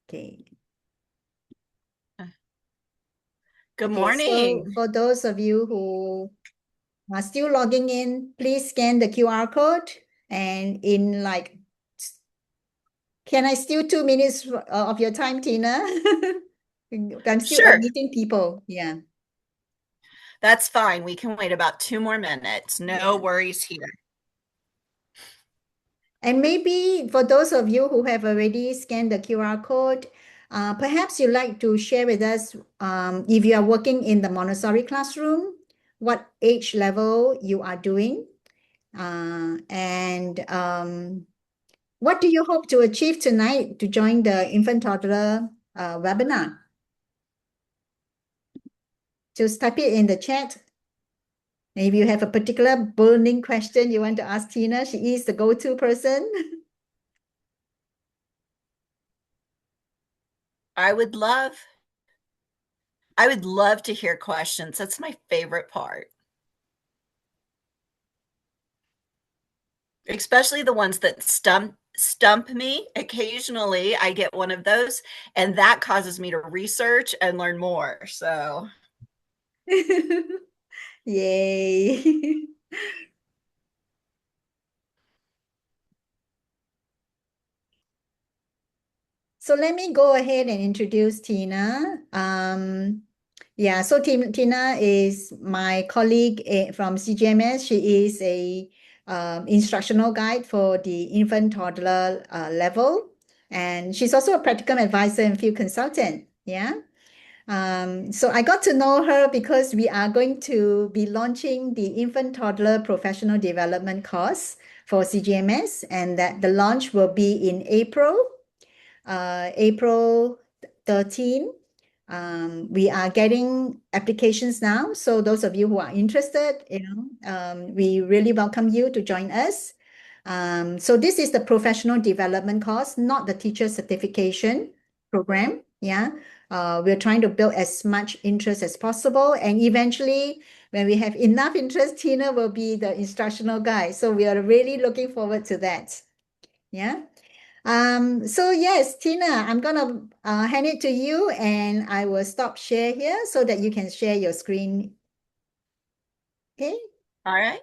Okay. Good Okay, so morning. for those of you who are still logging in, please scan the QR code and in like, can I steal 2 minutes of your time, Tina? I'm still Sure, admitting people. Yeah. that's fine. We can wait about 2 more minutes. No Yeah. worries here. And maybe for those of you who have already scanned the QR code, perhaps you'd like to share with us if you are working in the Montessori classroom, what age level you are doing, and what do you hope to achieve tonight to join the infant toddler webinar? Just type it in the chat. If you have a particular burning question you want to ask Tina, she is the go-to person. I would love I would love to hear questions. That's my favorite part. Especially the ones that stump me. Occasionally I get one of those and that causes me to research and learn more. So, Yay. So let me go ahead and introduce Tina. Yeah, so Tina is my colleague from CGMS. She is a instructional guide for the infant toddler level, and she's also a practicum advisor and field consultant. Yeah. So I got to know her because we are going to be launching the infant toddler professional development course for CGMS, and that the launch will be in April 13. We are getting applications now. So those of you who are interested, we really welcome you to join us. So this is the professional development course, not the teacher certification program. Yeah. We're trying to build as much interest as possible. And eventually, when we have enough interest, Tina will be the instructional guide. So we are really looking forward to that. Yeah. So yes, Tina, I'm gonna hand it to you and I will stop share here so that you can share your screen. Okay. all right.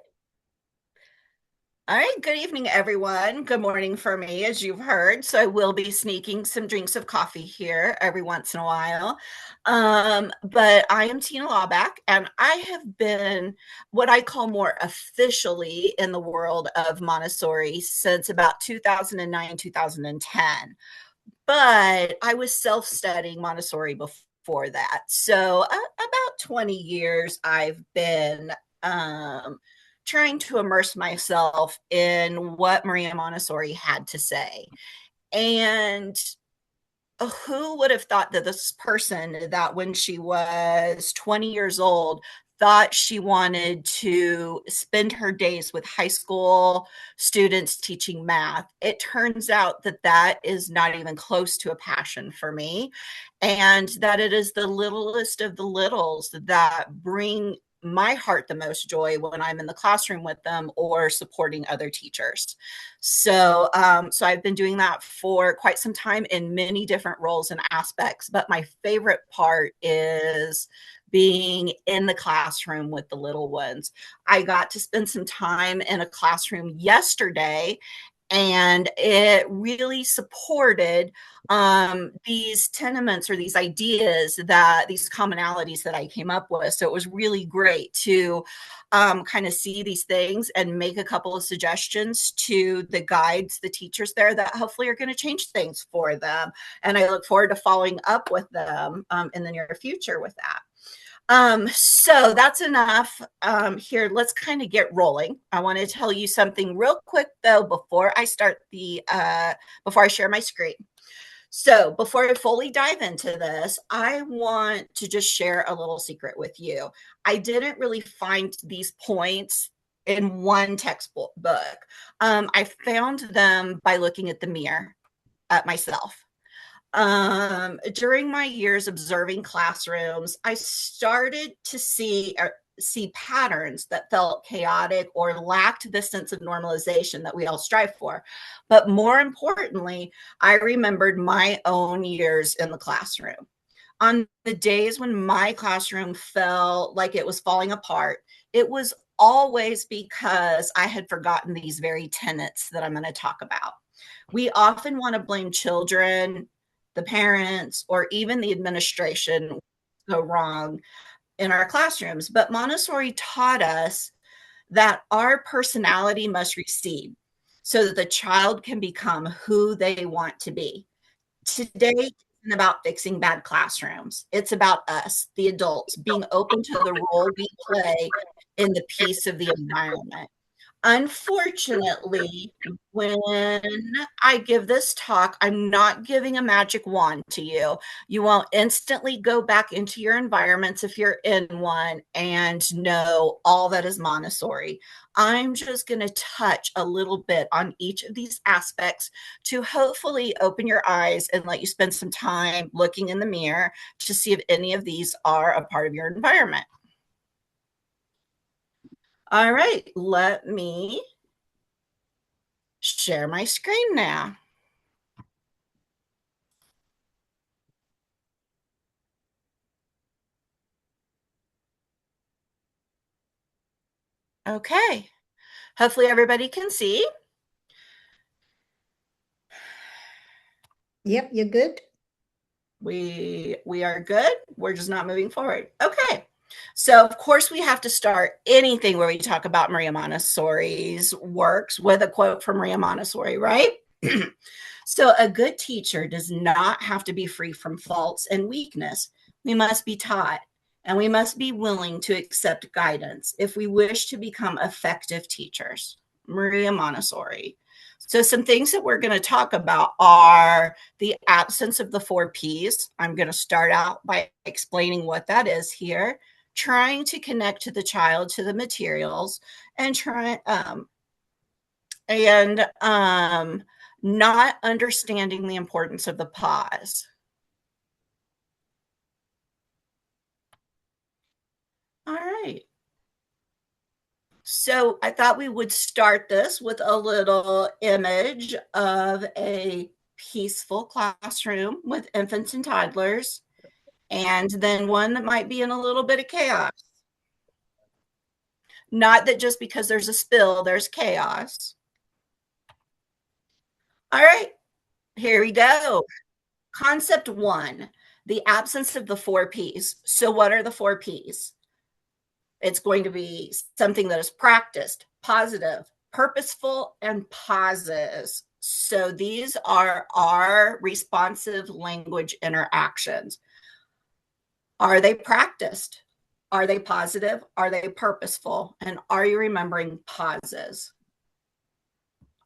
All right, good evening, everyone. Good morning for me, as you've heard. So I will be sneaking some drinks of coffee here every once in a while. But I am Tina Laubach, and I have been what I call more officially in the world of Montessori since about 2009, 2010. But I was self-studying Montessori before that. So about 20 years I've been trying to immerse myself in what Maria Montessori had to say. And who would have thought that this person, that when she was 20 years old, thought she wanted to spend her days with high school students teaching math. It turns out that that is not even close to a passion for me, and that it is the littlest of the littles that bring my heart the most joy when I'm in the classroom with them or supporting other teachers. So I've been doing that for quite some time in many different roles and aspects. But my favorite part is being in the classroom with the little ones. I got to spend some time in a classroom yesterday, and it really supported these tenements or these ideas, that these commonalities that I came up with. So it was really great to kind of see these things and make a couple of suggestions to the guides, the teachers there, that hopefully are going to change things for them. And I look forward to following up with them in the near future with that. So that's enough here. Let's kind of get rolling. I want to tell you something real quick though before I start before I share my screen. So before I fully dive into this, I want to just share a little secret with you. I didn't really find these points in one textbook book. I found them by looking at the mirror at myself. During my years observing classrooms, I started to see see patterns that felt chaotic or lacked the sense of normalization that we all strive for. But more importantly, I remembered my own years in the classroom. On the days when my classroom felt like it was falling apart, it was always because I had forgotten these very tenets that I'm going to talk about. We often want to blame children, the parents, or even the administration go wrong in our classrooms. But Montessori taught us that our personality must recede so that the child can become who they want to be. Today isn't about fixing bad classrooms. It's about us, the adults, being open to the role we play in the peace of the environment. Unfortunately, when I give this talk, I'm not giving a magic wand to you. You won't instantly go back into your environments if you're in one and know all that is Montessori. I'm just going to touch a little bit on each of these aspects to hopefully open your eyes and let you spend some time looking in the mirror to see if any of these are a part of your environment. All right, let me share my screen now. Okay, hopefully everybody can see. Yep, you're good. We are good. We're just not moving forward. Okay. So of course we have to start anything where we talk about Maria Montessori's works with a quote from Maria Montessori, right? So a good teacher does not have to be free from faults and weakness. We must be taught and we must be willing to accept guidance if we wish to become effective teachers. Maria Montessori. So some things that we're going to talk about are the absence of the 4 Ps. I'm going to start out by explaining what that is here, trying to connect to the child to the materials, and not understanding the importance of the pause. All right. So I thought we would start this with a little image of a peaceful classroom with infants and toddlers, and then one that might be in a little bit of chaos. Not that just because there's a spill, there's chaos. All right, here we go. Concept 1, the absence of the 4 Ps. So what are the 4 Ps? It's going to be something that is practiced, positive, purposeful, and pauses. So these are our responsive language interactions. Are they practiced? Are they positive? Are they purposeful? And are you remembering pauses?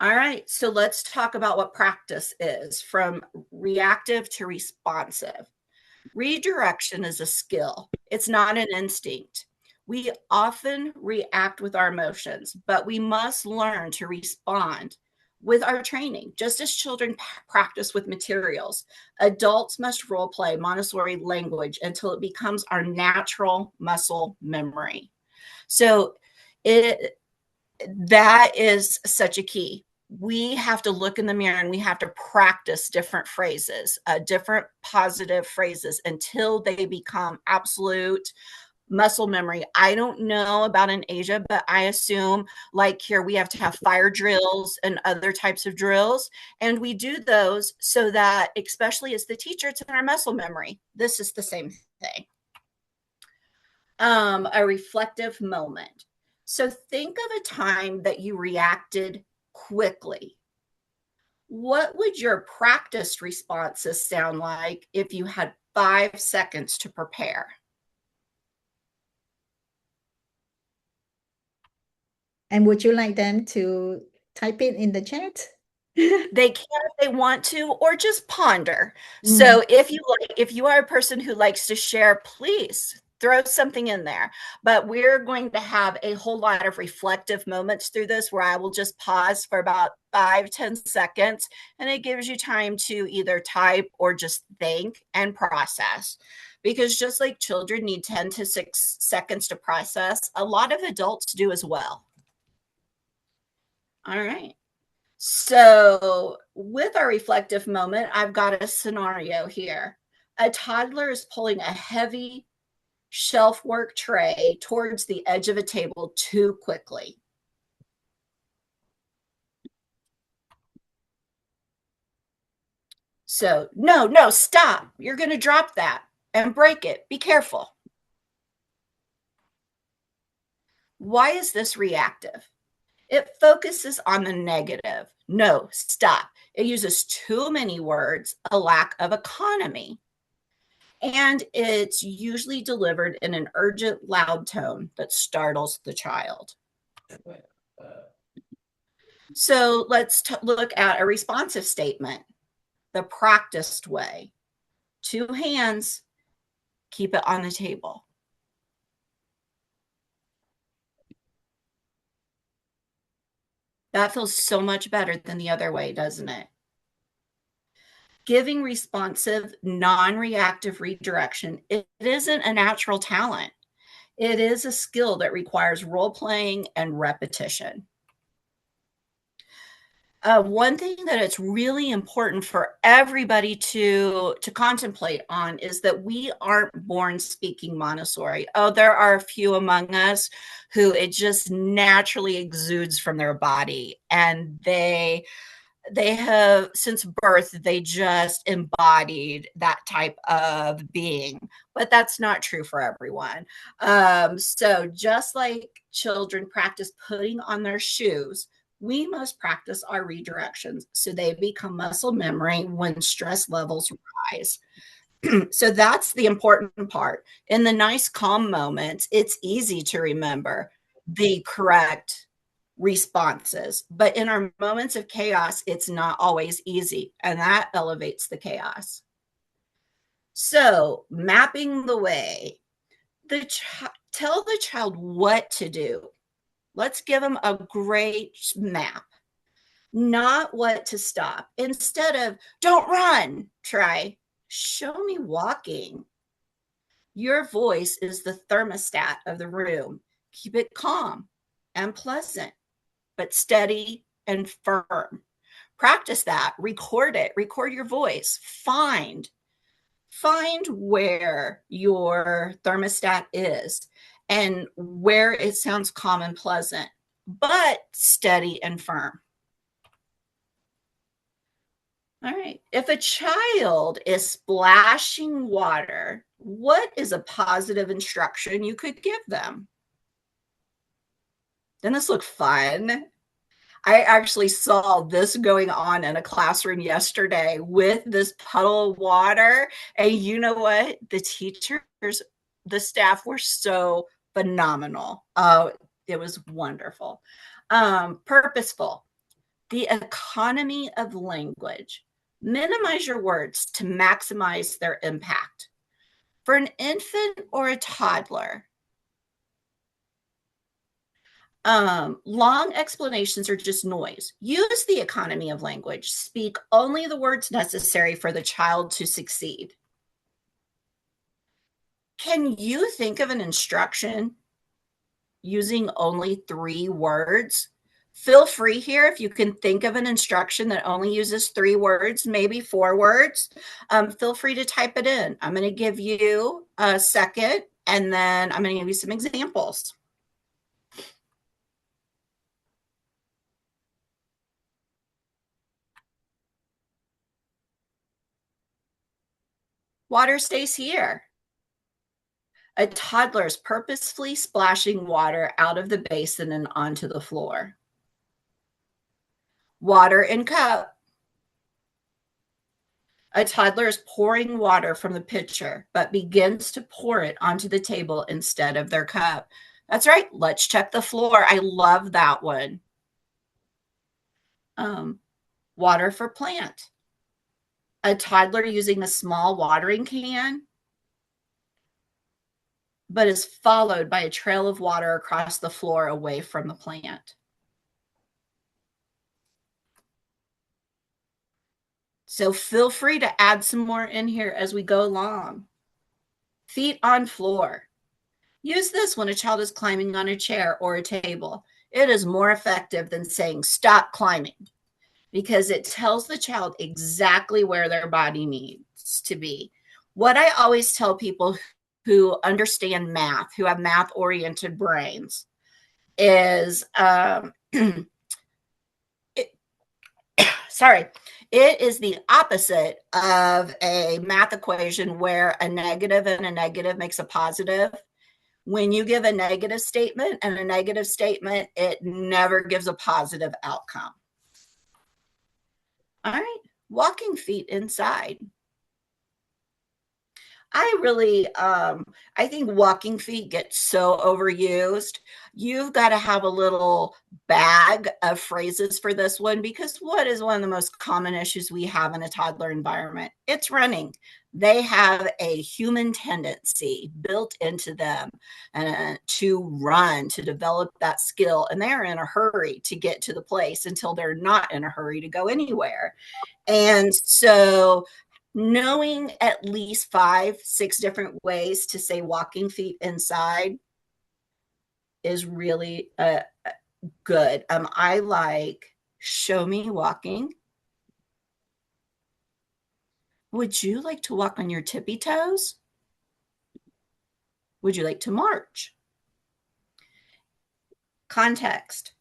All right, so let's talk about what practice is, from reactive to responsive. Redirection is a skill. It's not an instinct. We often react with our emotions, but we must learn to respond with our training. Just as children practice with materials, adults must role play Montessori language until it becomes our natural muscle memory. So that is such a key. We have to look in the mirror and we have to practice different phrases, different positive phrases until they become absolute muscle memory. I don't know about in Asia, but I assume like here we have to have fire drills and other types of drills. And we do those so that, especially as the teacher, it's in our muscle memory. This is the same thing. A reflective moment. So think of a time that you reacted quickly. What would your practiced responses sound like if you had 5 seconds to prepare? And would you like them to type it in the chat? They can if they want to, or just ponder. So if you are a person who likes to share, please throw something in there. But we're going to have a whole lot of reflective moments through this where I will just pause for about 5-10 seconds, and it gives you time to either type or just think and process. Because just like children need 10 to 6 seconds to process, a lot of adults do as well. All right. So with our reflective moment, I've got a scenario here. A toddler is pulling a heavy shelf work tray towards the edge of a table too quickly. So, no, stop. You're going to drop that and break it. Be careful. Why is this reactive? It focuses on the negative. No, stop. It uses too many words, a lack of economy. And it's usually delivered in an urgent, loud tone that startles the child. So let's look at a responsive statement. The practiced way. 2 hands, keep it on the table. That feels so much better than the other way, doesn't it? Giving responsive, non-reactive redirection, it isn't a natural talent. It is a skill that requires role-playing and repetition. One thing that it's really important for everybody to contemplate on is that we aren't born speaking Montessori. Oh, there are a few among us who it just naturally exudes from their body, and they have, since birth, they just embodied that type of being. But that's not true for everyone. So just like children practice putting on their shoes, we must practice our redirections so they become muscle memory when stress levels rise. So that's the important part. In the nice, calm moments, it's easy to remember the correct responses. But in our moments of chaos, it's not always easy, and that elevates the chaos. So mapping the way, tell the child what to do. Let's give them a great map, not what to stop. Instead of, don't run, try, show me walking. Your voice is the thermostat of the room. Keep it calm and pleasant, but steady and firm. Practice that. Record it. Record your voice. Find where your thermostat is and where it sounds calm and pleasant, but steady and firm. All right. If a child is splashing water, what is a positive instruction you could give them? Doesn't this look fun? I actually saw this going on in a classroom yesterday with this puddle of water. And you know what? The teachers, the staff were so phenomenal. Oh, it was wonderful. Purposeful. The economy of language. Minimize your words to maximize their impact. For an infant or a toddler, long explanations are just noise. Use the economy of language. Speak only the words necessary for the child to succeed. Can you think of an instruction using only 3 words? Feel free here if you can think of an instruction that only uses 3 words, maybe 4 words. Feel free to type it in. I'm going to give you a second, and then I'm going to give you some examples. Water stays here. A toddler is purposefully splashing water out of the basin and onto the floor. Water in cup. A toddler is pouring water from the pitcher, but begins to pour it onto the table instead of their cup. That's right. Let's check the floor. I love that one. Water for plant. A toddler using a small watering can. but is followed by a trail of water across the floor away from the plant. So feel free to add some more in here as we go along. Feet on floor. Use this when a child is climbing on a chair or a table. It is more effective than saying stop climbing, because it tells the child exactly where their body needs to be. What I always tell people who understand math, who have math-oriented brains, is it is the opposite of a math equation where a negative and a negative makes a positive. When you give a negative statement and a negative statement, it never gives a positive outcome. All right, walking feet inside. I think walking feet get so overused. You've got to have a little bag of phrases for this one, because what is one of the most common issues we have in a toddler environment? It's running. They have a human tendency built into them to run, to develop that skill, and they're in a hurry to get to the place until they're not in a hurry to go anywhere. And so knowing at least 5-6 different ways to say walking feet inside is really good. I like show me walking. Would you like to walk on your tippy toes? Would you like to march? Context.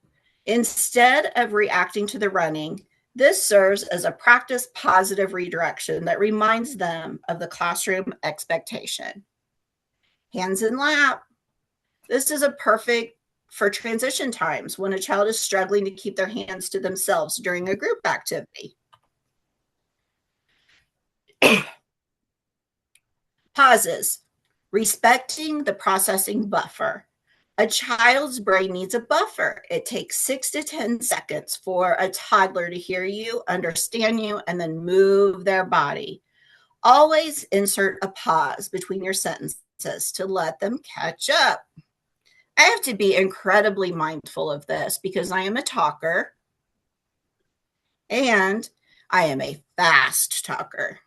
Instead of reacting to the running, this serves as a practice positive redirection that reminds them of the classroom expectation. Hands in lap. This is a perfect for transition times when a child is struggling to keep their hands to themselves during a group activity. Pauses. Respecting the processing buffer. A child's brain needs a buffer. It takes 6 to 10 seconds for a toddler to hear you, understand you, and then move their body. Always insert a pause between your sentences to let them catch up. I have to be incredibly mindful of this because I am a talker and I am a fast talker.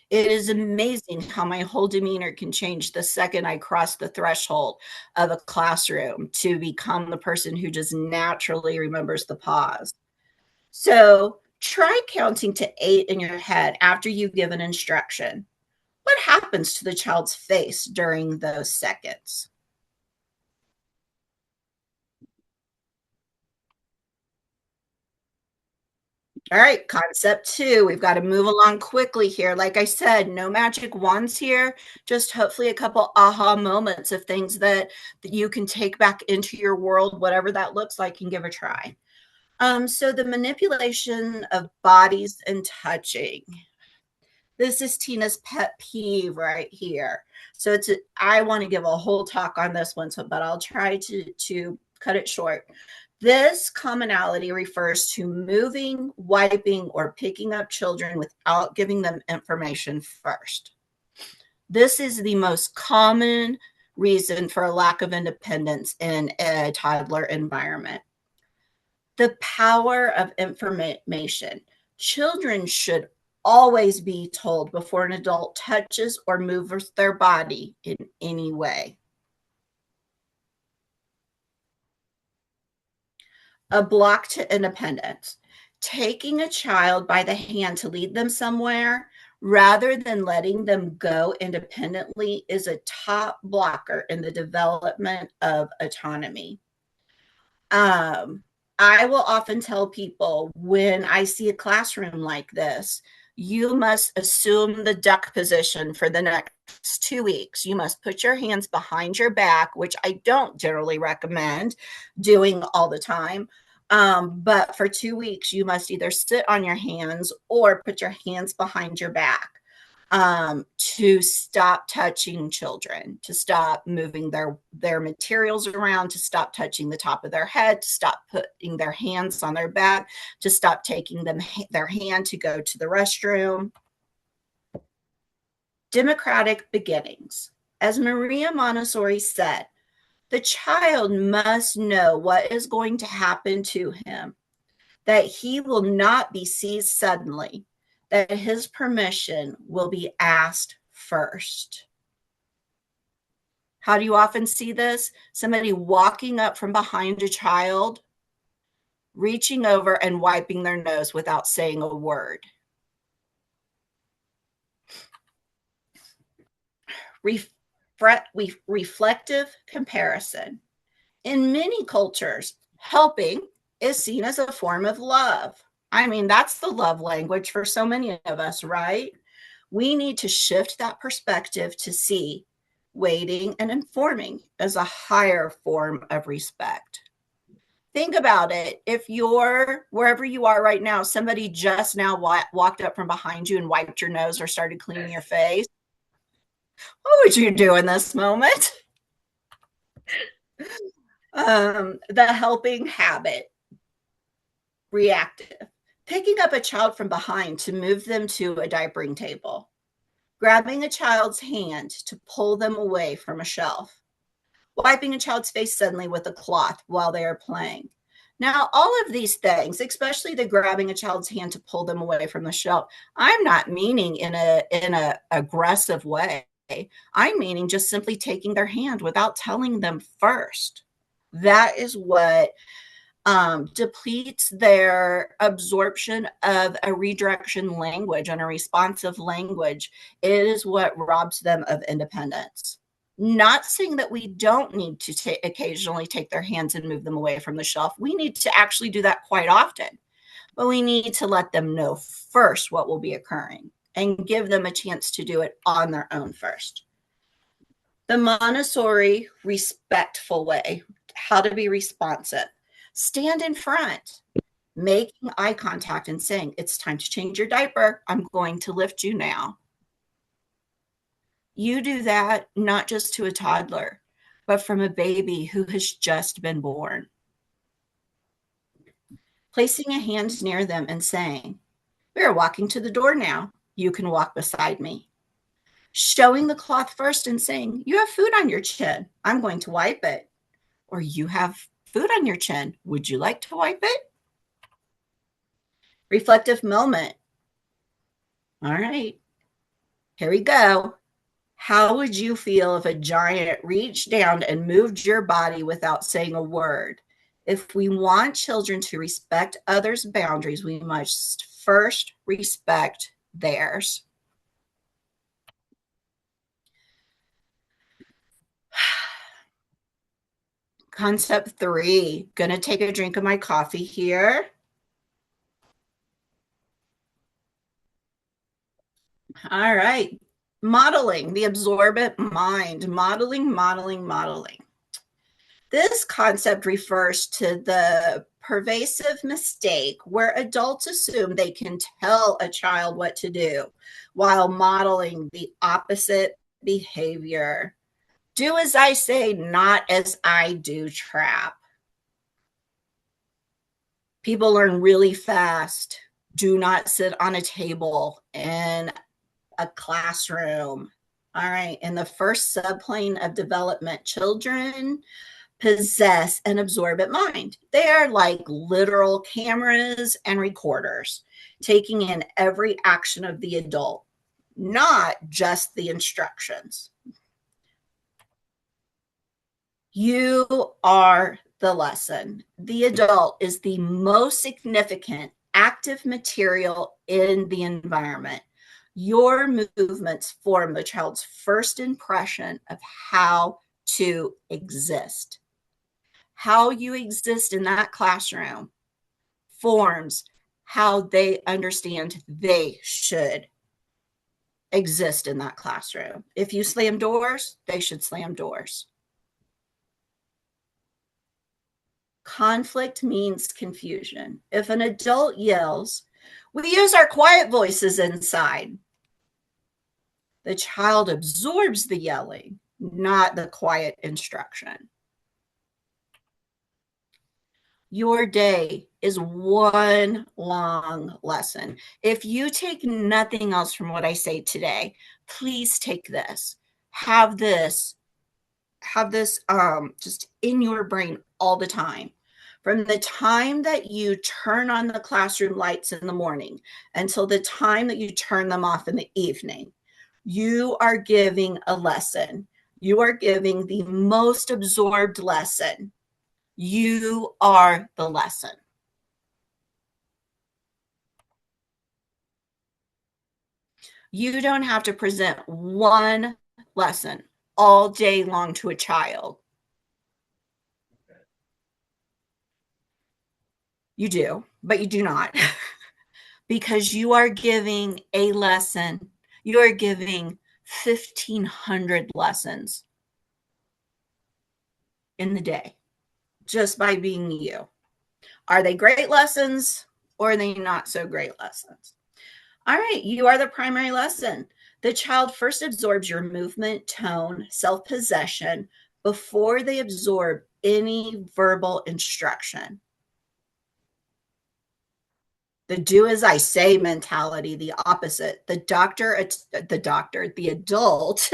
It is amazing how my whole demeanor can change the second I cross the threshold of a classroom to become the person who just naturally remembers the pause. So try counting to 8 in your head after you give an instruction. What happens to the child's face during those seconds? All right, concept 2. We've got to move along quickly here. Like I said, no magic wands here, just hopefully a couple aha moments of things that you can take back into your world, whatever that looks like, and give a try. So the manipulation of bodies and touching. This is Tina's pet peeve right here. So I want to give a whole talk on this one, but I'll try to cut it short. This commonality refers to moving, wiping, or picking up children without giving them information first. This is the most common reason for a lack of independence in a toddler environment. The power of information. Children should always be told before an adult touches or moves their body in any way. A block to independence. Taking a child by the hand to lead them somewhere rather than letting them go independently is a top blocker in the development of autonomy. I will often tell people when I see a classroom like this, you must assume the duck position for the next 2 weeks. You must put your hands behind your back, which I don't generally recommend doing all the time. But for 2 weeks, you must either sit on your hands or put your hands behind your back to stop touching children, to stop moving their materials around, to stop touching the top of their head, to stop putting their hands on their back, to stop taking their hand to go to the restroom. Democratic beginnings. As Maria Montessori said, the child must know what is going to happen to him, that he will not be seized suddenly, that his permission will be asked first. How do you often see this? Somebody walking up from behind a child, reaching over and wiping their nose without saying a word. Reflective comparison. In many cultures, helping is seen as a form of love. I mean, that's the love language for so many of us, right? We need to shift that perspective to see waiting and informing as a higher form of respect. Think about it. If you're wherever you are right now, somebody just now walked up from behind you and wiped your nose or started cleaning your face, what would you do in this moment? The helping habit, reactive. Picking up a child from behind to move them to a diapering table. Grabbing a child's hand to pull them away from a shelf. Wiping a child's face suddenly with a cloth while they are playing. Now, all of these things, especially the grabbing a child's hand to pull them away from the shelf, I'm not meaning in a aggressive way. I'm meaning just simply taking their hand without telling them first. That is what depletes their absorption of a redirection language and a responsive language. It is what robs them of independence. Not saying that we don't need to occasionally take their hands and move them away from the shelf. We need to actually do that quite often, but we need to let them know first what will be occurring and give them a chance to do it on their own first. The Montessori respectful way, how to be responsive. Stand in front, making eye contact and saying, it's time to change your diaper. I'm going to lift you now. You do that not just to a toddler, but from a baby who has just been born. Placing a hand near them and saying, we are walking to the door now. You can walk beside me. Showing the cloth first and saying, you have food on your chin. I'm going to wipe it. Or you have food on your chin. Would you like to wipe it? Reflective moment. All right, here we go. How would you feel if a giant reached down and moved your body without saying a word? If we want children to respect others' boundaries, we must first respect theirs. Concept 3, gonna take a drink of my coffee here. All right, modeling, the absorbent mind, modeling. This concept refers to the pervasive mistake where adults assume they can tell a child what to do while modeling the opposite behavior. Do as I say, not as I do trap. People learn really fast. Do not sit on a table in a classroom. All right, in the first subplane of development, children possess an absorbent mind. They are like literal cameras and recorders, taking in every action of the adult, not just the instructions. You are the lesson. The adult is the most significant active material in the environment. Your movements form the child's first impression of how to exist. How you exist in that classroom forms how they understand they should exist in that classroom. If you slam doors, they should slam doors. Conflict means confusion. If an adult yells, we use our quiet voices inside. The child absorbs the yelling, not the quiet instruction. Your day is one long lesson. If you take nothing else from what I say today, please take this. have this just in your brain all the time. From the time that you turn on the classroom lights in the morning until the time that you turn them off in the evening, you are giving a lesson. You are giving the most absorbed lesson. You are the lesson. You don't have to present one lesson all day long to a child. You do, but you do not. Because you are giving a lesson. You are giving 1,500 lessons in the day just by being you. Are they great lessons or are they not so great lessons? All right, you are the primary lesson. The child first absorbs your movement, tone, self-possession before they absorb any verbal instruction. The do as I say mentality, the opposite. The adult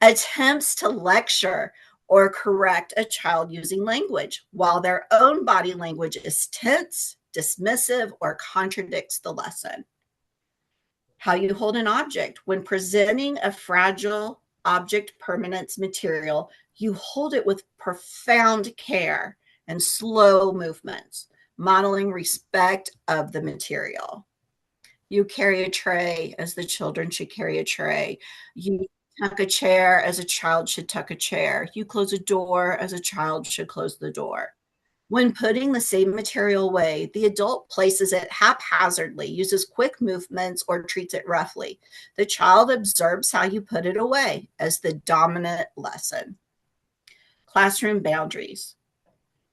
attempts to lecture or correct a child using language while their own body language is tense, dismissive, or contradicts the lesson. How you hold an object. When presenting a fragile object permanence material, you hold it with profound care and slow movements, modeling respect of the material. You carry a tray as the children should carry a tray. You tuck a chair as a child should tuck a chair. You close a door as a child should close the door. When putting the same material away, the adult places it haphazardly, uses quick movements, or treats it roughly. The child observes how you put it away as the dominant lesson. Classroom boundaries.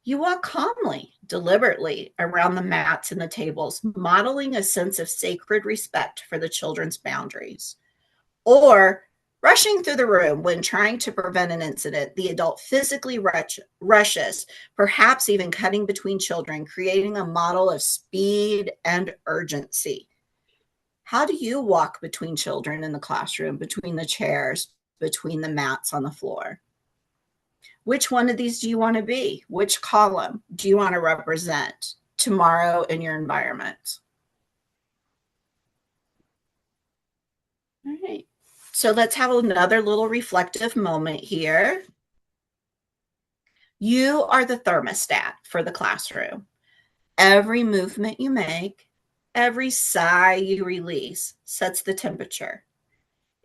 You walk calmly, deliberately around the mats and the tables, modeling a sense of sacred respect for the children's boundaries. Or rushing through the room when trying to prevent an incident, the adult physically rushes, perhaps even cutting between children, creating a model of speed and urgency. How do you walk between children in the classroom, between the chairs, between the mats on the floor? Which one of these do you want to be? Which column do you want to represent tomorrow in your environment? All right. So let's have another little reflective moment here. You are the thermostat for the classroom. Every movement you make, every sigh you release sets the temperature.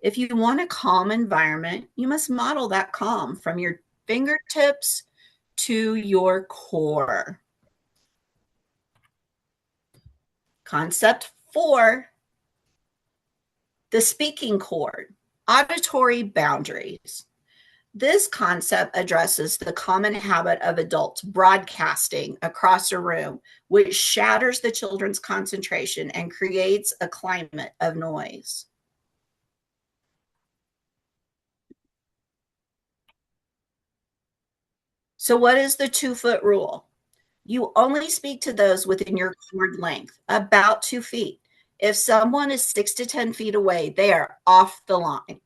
If you want a calm environment, you must model that calm from your fingertips to your core. Concept 4, the speaking cord, auditory boundaries. This concept addresses the common habit of adults broadcasting across a room, which shatters the children's concentration and creates a climate of noise. So what is the 2-foot rule? You only speak to those within your cord length, about 2 feet. If someone is 6 to 10 feet away, they are off the line.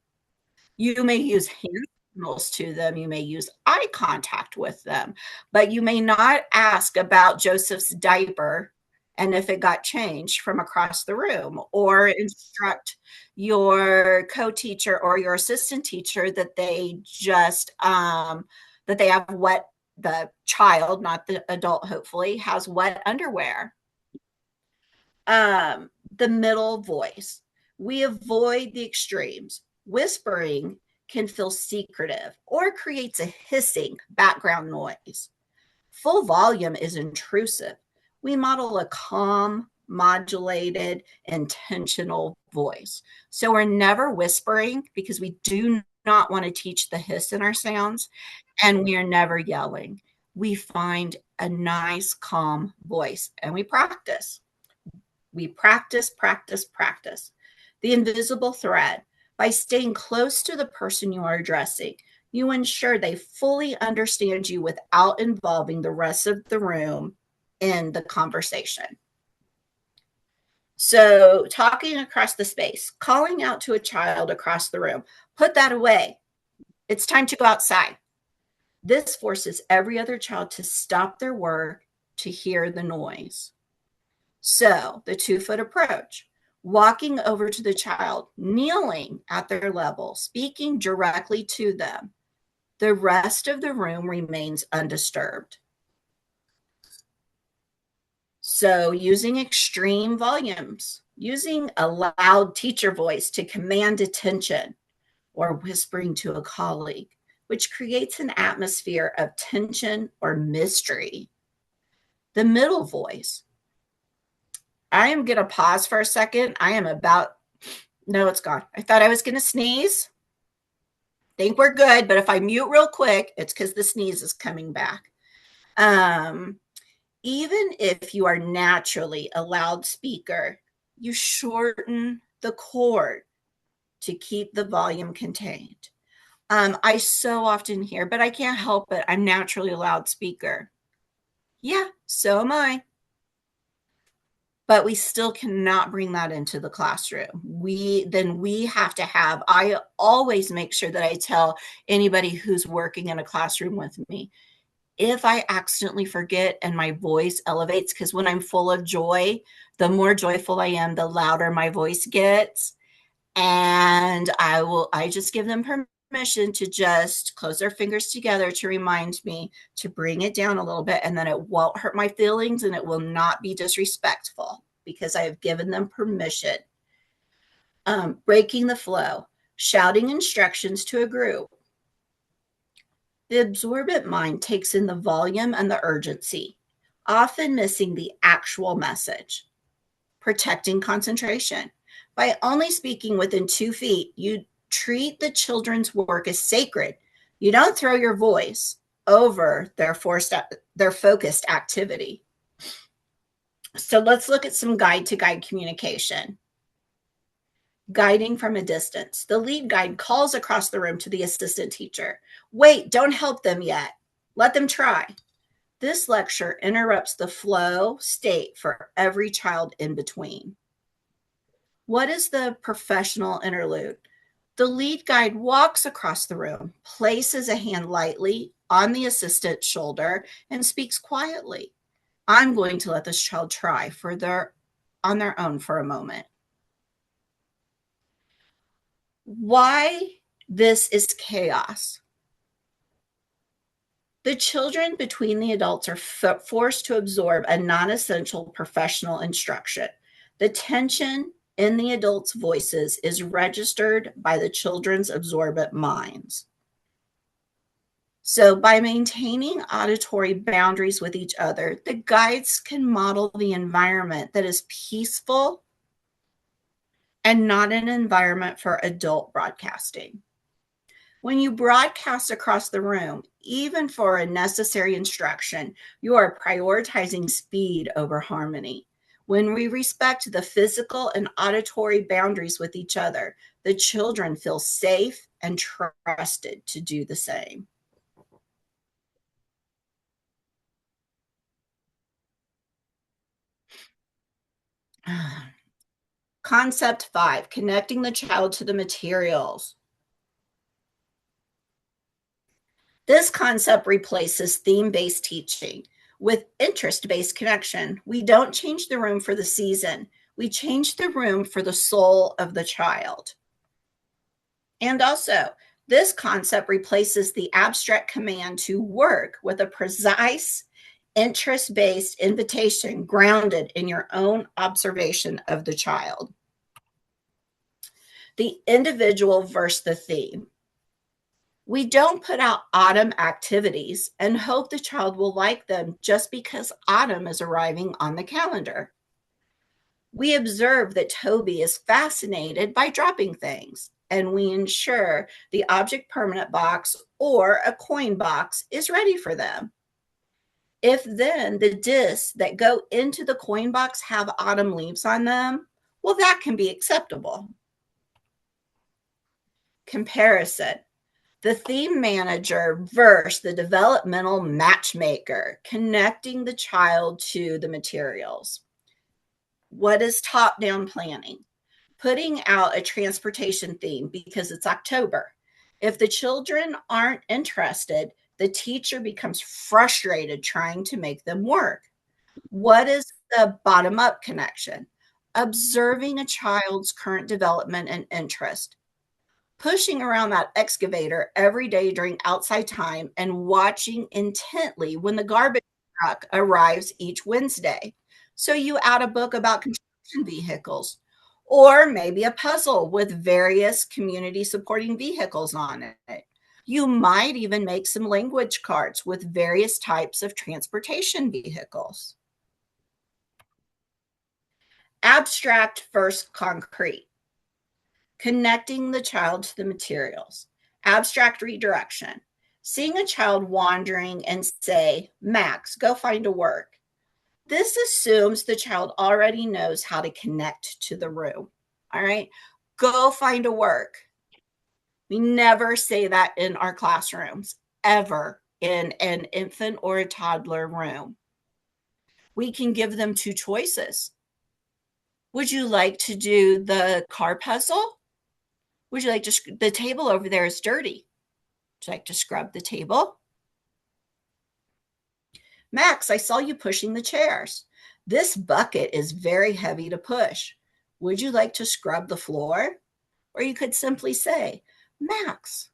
You may use hand signals to them. You may use eye contact with them, but you may not ask about Joseph's diaper and if it got changed from across the room, or instruct your co-teacher or your assistant teacher that they just that they have wet, the child, not the adult, hopefully has wet underwear. The middle voice. We avoid the extremes. Whispering can feel secretive or creates a hissing background noise. Full volume is intrusive. We model a calm, modulated, intentional voice. So we're never whispering because we do not want to teach the hiss in our sounds, and we are never yelling. We find a nice, calm voice and we practice. We practice, practice, practice. The invisible thread. By staying close to the person you are addressing, you ensure they fully understand you without involving the rest of the room in the conversation. So, talking across the space, calling out to a child across the room, put that away. It's time to go outside. This forces every other child to stop their work to hear the noise. So, the 2-foot approach, walking over to the child, kneeling at their level, speaking directly to them. The rest of the room remains undisturbed. So, using extreme volumes, using a loud teacher voice to command attention, or whispering to a colleague, which creates an atmosphere of tension or mystery. The middle voice. I am going to pause for a second. No, it's gone. I thought I was going to sneeze. Think we're good, but if I mute real quick, it's because the sneeze is coming back. Even if you are naturally a loudspeaker, you shorten the cord to keep the volume contained. I so often hear, but I can't help it. I'm naturally a loudspeaker. Yeah, so am I. But we still cannot bring that into the classroom. We have to have, I always make sure that I tell anybody who's working in a classroom with me, if I accidentally forget and my voice elevates, because when I'm full of joy, the more joyful I am, the louder my voice gets. And I just give them permission to just close their fingers together to remind me to bring it down a little bit, and then it won't hurt my feelings and it will not be disrespectful because I have given them permission. Breaking the flow, shouting instructions to a group. The absorbent mind takes in the volume and the urgency, often missing the actual message. Protecting concentration. By only speaking within 2 feet, you treat the children's work as sacred. You don't throw your voice over their focused activity. So let's look at some guide-to-guide communication. Guiding from a distance. The lead guide calls across the room to the assistant teacher. Wait, don't help them yet. Let them try. This lecture interrupts the flow state for every child in between. What is the professional interlude? The lead guide walks across the room, places a hand lightly on the assistant's shoulder, and speaks quietly. I'm going to let this child try on their own for a moment. Why this is chaos? The children between the adults are forced to absorb a non-essential professional instruction. The tension in the adults' voices is registered by the children's absorbent minds. So by maintaining auditory boundaries with each other, the guides can model the environment that is peaceful and not an environment for adult broadcasting. When you broadcast across the room, even for a necessary instruction, you are prioritizing speed over harmony. When we respect the physical and auditory boundaries with each other, the children feel safe and trusted to do the same. Concept 5, connecting the child to the materials. This concept replaces theme-based teaching with interest-based connection. We don't change the room for the season. We change the room for the soul of the child. And also, this concept replaces the abstract command to work with a precise, interest-based invitation grounded in your own observation of the child. The individual versus the theme. We don't put out autumn activities and hope the child will like them just because autumn is arriving on the calendar. We observe that Toby is fascinated by dropping things, and we ensure the object permanent box or a coin box is ready for them. If then the discs that go into the coin box have autumn leaves on them, well, that can be acceptable. Comparison. The theme manager versus the developmental matchmaker, connecting the child to the materials. What is top-down planning? Putting out a transportation theme because it's October. If the children aren't interested, the teacher becomes frustrated trying to make them work. What is the bottom up connection? Observing a child's current development and interest, pushing around that excavator every day during outside time, and watching intently when the garbage truck arrives each Wednesday. So you add a book about construction vehicles, or maybe a puzzle with various community supporting vehicles on it. You might even make some language cards with various types of transportation vehicles. Abstract versus concrete. Connecting the child to the materials. Abstract redirection. Seeing a child wandering and say, Max, go find a work. This assumes the child already knows how to connect to the room. All right, go find a work. We never say that in our classrooms, ever, in an infant or a toddler room. We can give them two choices. Would you like to do the car puzzle? Would you like to, the table over there is dirty. Would you like to scrub the table? Max, I saw you pushing the chairs. This bucket is very heavy to push. Would you like to scrub the floor? Or you could simply say, Max,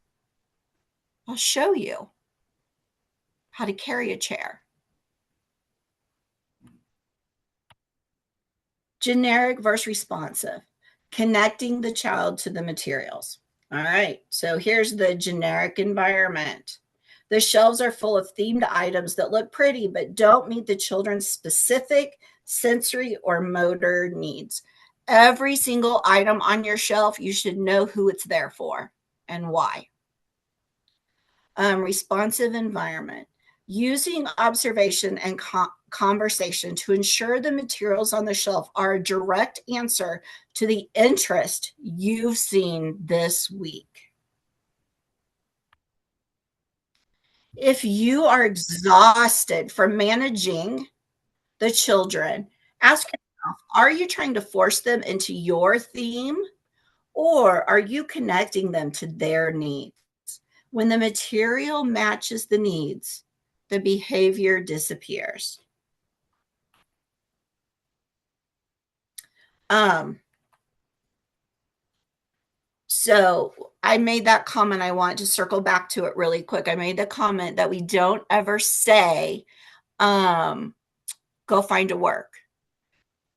I'll show you how to carry a chair. Generic versus responsive, connecting the child to the materials. All right, so here's the generic environment. The shelves are full of themed items that look pretty but don't meet the children's specific sensory or motor needs. Every single item on your shelf, you should know who it's there for and why. Responsive environment. Using observation and conversation to ensure the materials on the shelf are a direct answer to the interest you've seen this week. If you are exhausted from managing the children, ask yourself, are you trying to force them into your theme, or are you connecting them to their needs? When the material matches the needs, the behavior disappears. So I made that comment. I want to circle back to it really quick. I made the comment that we don't ever say, go find a work.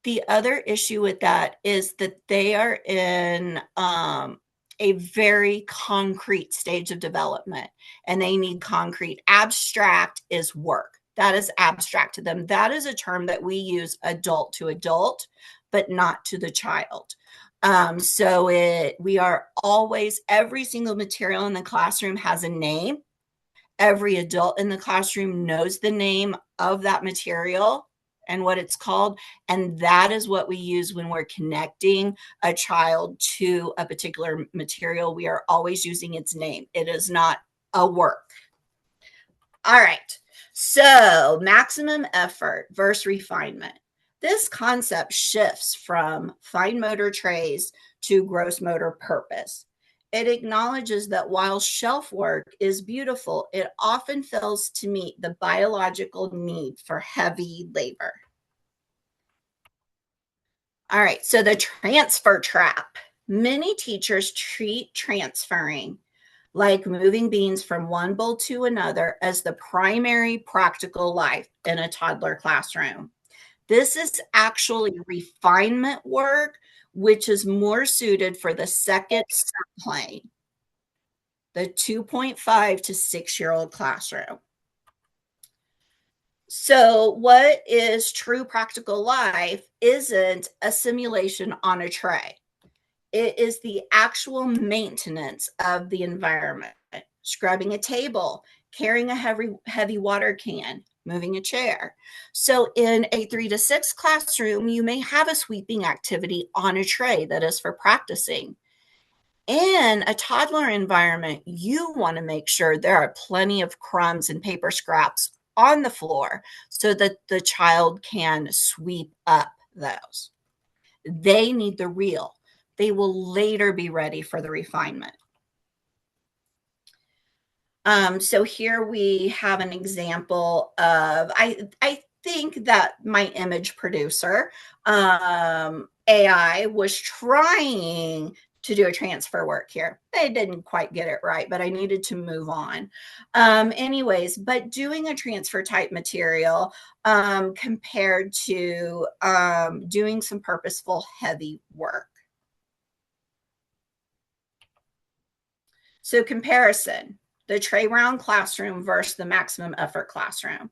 The other issue with that is that they are in a very concrete stage of development, and they need concrete. Abstract is work. That is abstract to them. That is a term that we use adult to adult, but not to the child. So we are always, every single material in the classroom has a name. Every adult in the classroom knows the name of that material and what it's called. And that is what we use when we're connecting a child to a particular material. We are always using its name. It is not a work. All right. So maximum effort versus refinement. This concept shifts from fine motor traits to gross motor purpose. It acknowledges that while shelf work is beautiful, it often fails to meet the biological need for heavy labor. All right, so the transfer trap. Many teachers treat transferring, like moving beans from one bowl to another, as the primary practical life in a toddler classroom. This is actually refinement work, which is more suited for the second subplane, the 2.5 to 6-year-old classroom. So what is true practical life isn't a simulation on a tray. It is the actual maintenance of the environment, scrubbing a table, carrying a heavy water can, moving a chair. So in a 3 to 6 classroom, you may have a sweeping activity on a tray that is for practicing. In a toddler environment, you want to make sure there are plenty of crumbs and paper scraps on the floor so that the child can sweep up those. They need the real. They will later be ready for the refinement. So here we have an example of, I think that my image producer, AI, was trying to do a transfer work here. They didn't quite get it right, but I needed to move on. Anyways, but doing a transfer type material compared to doing some purposeful heavy work. So comparison, the tray round classroom versus the maximum effort classroom.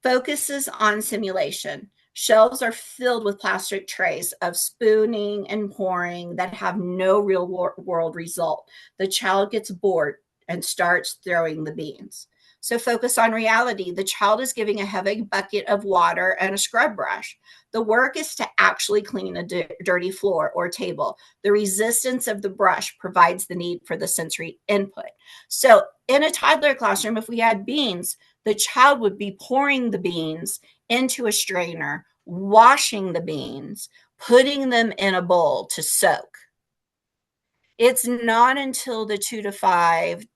Focuses on simulation. Shelves are filled with plastic trays of spooning and pouring that have no real world result. The child gets bored and starts throwing the beans. So focus on reality. The child is giving a heavy bucket of water and a scrub brush. The work is to actually clean a dirty floor or table. The resistance of the brush provides the need for the sensory input. So in a toddler classroom, if we had beans, the child would be pouring the beans into a strainer, washing the beans, putting them in a bowl to soak. It's not until the 2 to 5,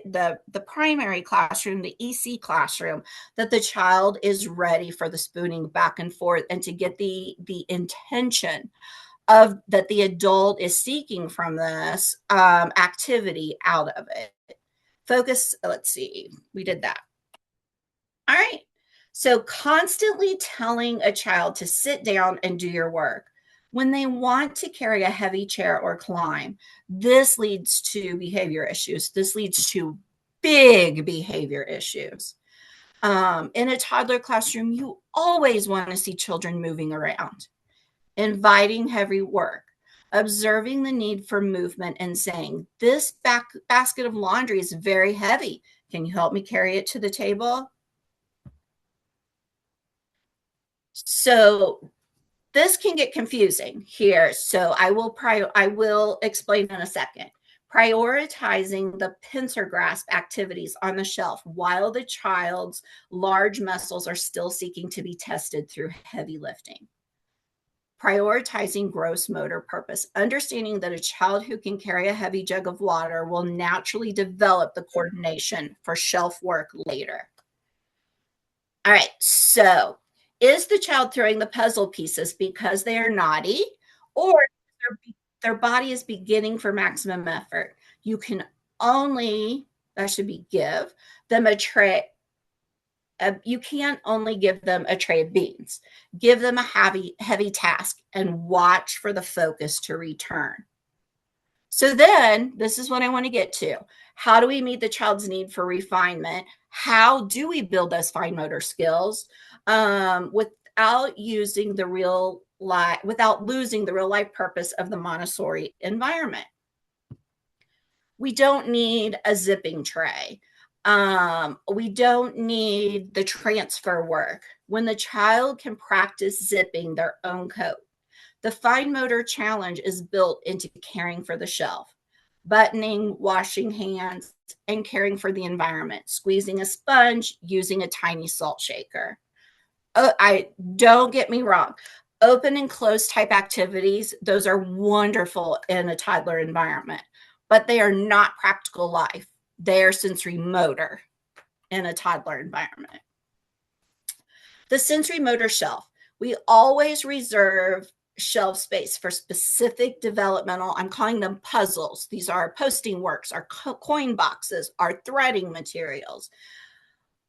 the primary classroom, the EC classroom, that the child is ready for the spooning back and forth and to get the intention of that the adult is seeking from this activity out of it. Focus, let's see, we did that. All right. So constantly telling a child to sit down and do your work when they want to carry a heavy chair or climb, this leads to behavior issues. This leads to big behavior issues. In a toddler classroom, you always want to see children moving around, inviting heavy work, observing the need for movement and saying, this basket of laundry is very heavy. Can you help me carry it to the table? So this can get confusing here. So I will explain in a second. Prioritizing the pincer grasp activities on the shelf while the child's large muscles are still seeking to be tested through heavy lifting. Prioritizing gross motor purpose, understanding that a child who can carry a heavy jug of water will naturally develop the coordination for shelf work later. All right, so is the child throwing the puzzle pieces because they are naughty, or their body is beginning for maximum effort? You can only, that should be give them a tray. You can't only give them a tray of beans. Give them a heavy task and watch for the focus to return. So then this is what I want to get to. How do we meet the child's need for refinement? How do we build those fine motor skills without using the without losing the real life purpose of the Montessori environment? We don't need a zipping tray. We don't need the transfer work. When the child can practice zipping their own coat, the fine motor challenge is built into caring for the shelf, buttoning, washing hands, and caring for the environment, squeezing a sponge, using a tiny salt shaker. I don't get me wrong. Open and close type activities, those are wonderful in a toddler environment, but they are not practical life. They are sensory motor in a toddler environment. The sensory motor shelf. We always reserve shelf space for specific developmental, I'm calling them puzzles. These are posting works, our coin boxes, our threading materials.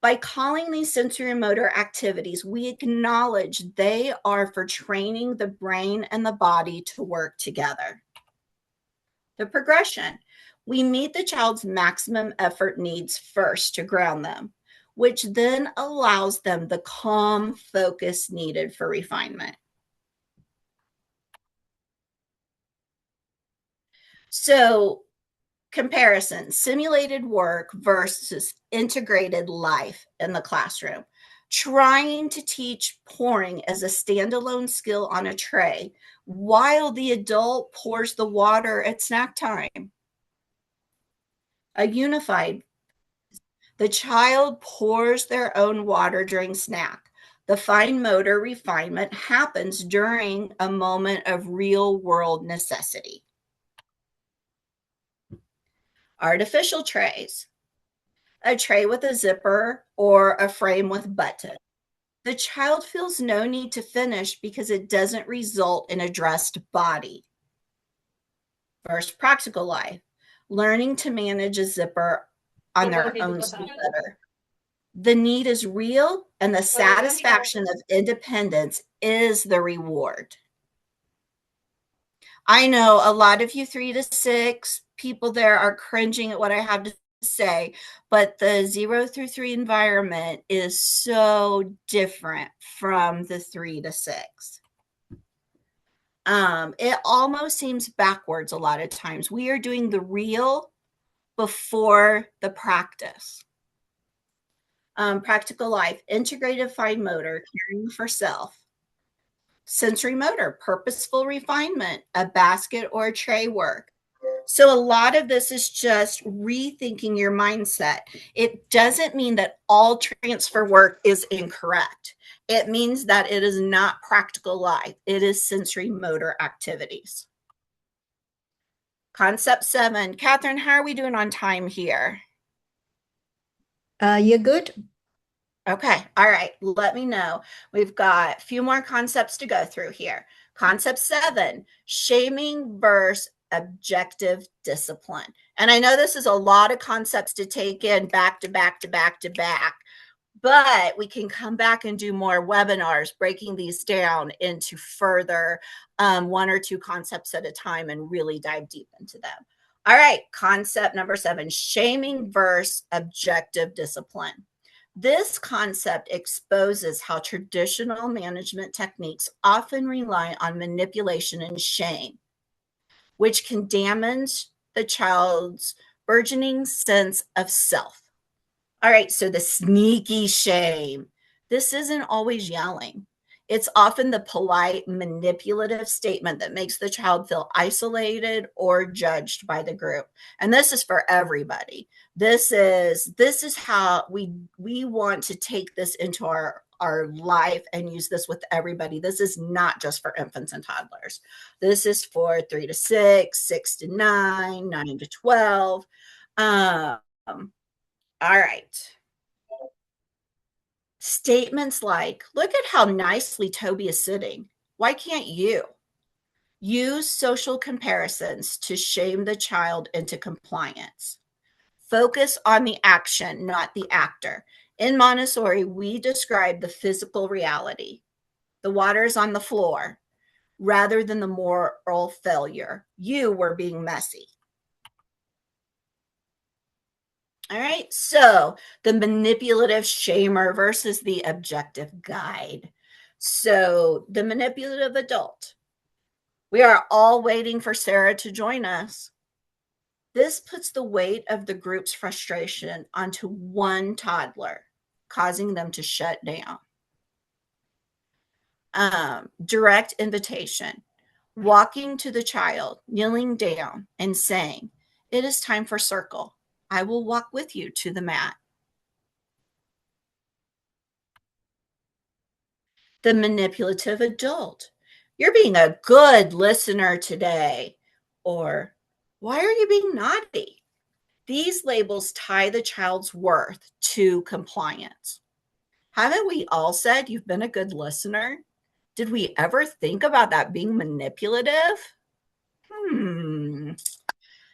By calling these sensory motor activities, we acknowledge they are for training the brain and the body to work together. The progression. We meet the child's maximum effort needs first to ground them, which then allows them the calm focus needed for refinement. So comparison, simulated work versus integrated life in the classroom. Trying to teach pouring as a standalone skill on a tray while the adult pours the water at snack time. A unified, the child pours their own water during snack. The fine motor refinement happens during a moment of real world necessity. Artificial trays. a tray with a zipper, or a frame with buttons. The child feels no need to finish because it doesn't result in a dressed body. First, practical life. Learning to manage a zipper on their own better. The need is real, and the satisfaction of independence is the reward. I know a lot of you 3 to 6 people there are cringing at what I have to say, but the 0 through 3 environment is so different from the 3 to 6. It almost seems backwards a lot of times. We are doing the real before the practice. Practical life, integrative fine motor, caring for self. Sensory motor, purposeful refinement, a basket or a tray work. So a lot of this is just rethinking your mindset. It doesn't mean that all transfer work is incorrect. It means that it is not practical life. It is sensory motor activities. Concept 7. Catherine, how are we doing on time here? You're good. Okay. All right. Let me know. We've got a few more concepts to go through here. Concept 7, shaming versus objective discipline. And I know this is a lot of concepts to take in back to back to back to back, but we can come back and do more webinars breaking these down into further 1 or 2 concepts at a time and really dive deep into them. All right. Concept number 7, shaming versus objective discipline. This concept exposes how traditional management techniques often rely on manipulation and shame, which can damage the child's burgeoning sense of self. All right, so the sneaky shame. This isn't always yelling. It's often the polite, manipulative statement that makes the child feel isolated or judged by the group. And this is for everybody. This is how we want to take this into our life and use this with everybody. This is not just for infants and toddlers. This is for 3 to 6, 6 to 9, 9 to 12. All right. Statements like, look at how nicely Toby is sitting. Why can't you? Use social comparisons to shame the child into compliance. Focus on the action, not the actor. In Montessori, we describe the physical reality. The water is on the floor rather than the moral failure. You were being messy. All right, so the manipulative shamer versus the objective guide. So the manipulative adult. We are all waiting for Sarah to join us. This puts the weight of the group's frustration onto one toddler, causing them to shut down. Direct invitation. Walking to the child, kneeling down and saying, it is time for circle. I will walk with you to the mat. The manipulative adult. You're being a good listener today. Or, why are you being naughty? These labels tie the child's worth to compliance. Haven't we all said you've been a good listener? Did we ever think about that being manipulative?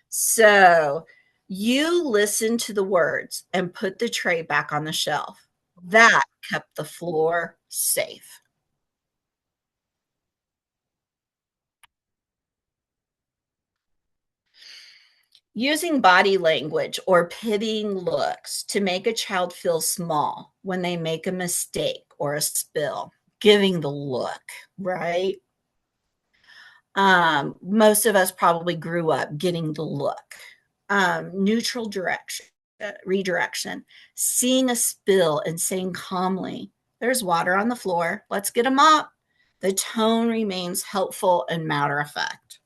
So you listened to the words and put the tray back on the shelf. That kept the floor safe. Using body language or pitying looks to make a child feel small when they make a mistake or a spill. Giving the look, right? Most of us probably grew up getting the look. Neutral direction, redirection, seeing a spill and saying calmly, there's water on the floor, let's get a mop. The tone remains helpful and matter of fact.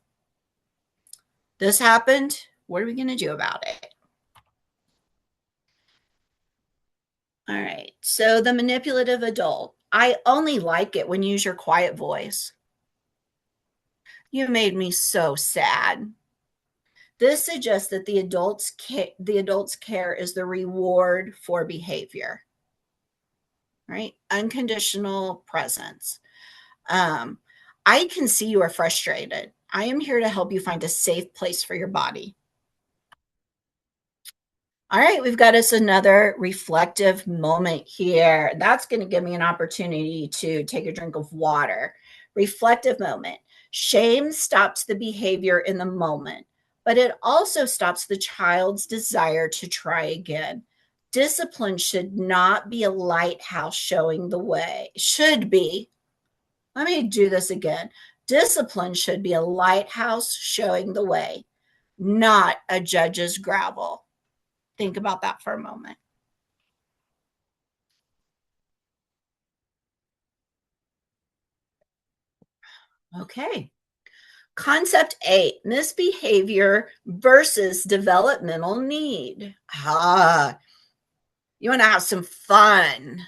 This happened, what are we going to do about it? All right, so the manipulative adult. I only like it when you use your quiet voice. You made me so sad. This suggests that the adult's care is the reward for behavior, right? Unconditional presence. I can see you are frustrated. I am here to help you find a safe place for your body. All right, we've got us another reflective moment here. That's going to give me an opportunity to take a drink of water. Reflective moment. Shame stops the behavior in the moment, but it also stops the child's desire to try again. Discipline should not be a lighthouse showing the way. Should be. Let me do this again. Discipline should be a lighthouse showing the way, not a judge's gravel. Think about that for a moment. Okay. Concept 8, misbehavior versus developmental need. You want to have some fun.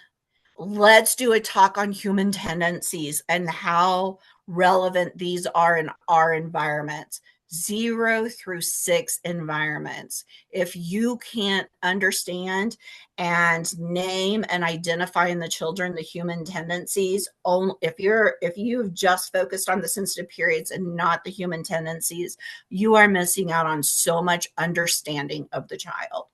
Let's do a talk on human tendencies and how relevant these are in our environments. 0 through 6 environments. If you can't understand and name and identify in the children the human tendencies, if you've just focused on the sensitive periods and not the human tendencies, you are missing out on so much understanding of the child.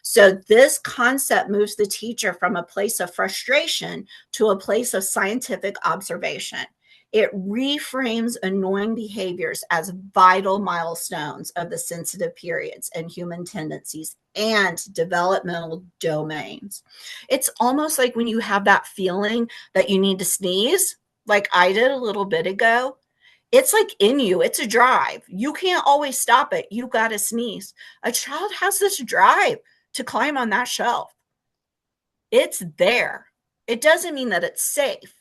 So this concept moves the teacher from a place of frustration to a place of scientific observation. It reframes annoying behaviors as vital milestones of the sensitive periods and human tendencies and developmental domains. It's almost like when you have that feeling that you need to sneeze, like I did a little bit ago. It's like in you, it's a drive. You can't always stop it. You got to sneeze. A child has this drive to climb on that shelf. It's there. It doesn't mean that it's safe,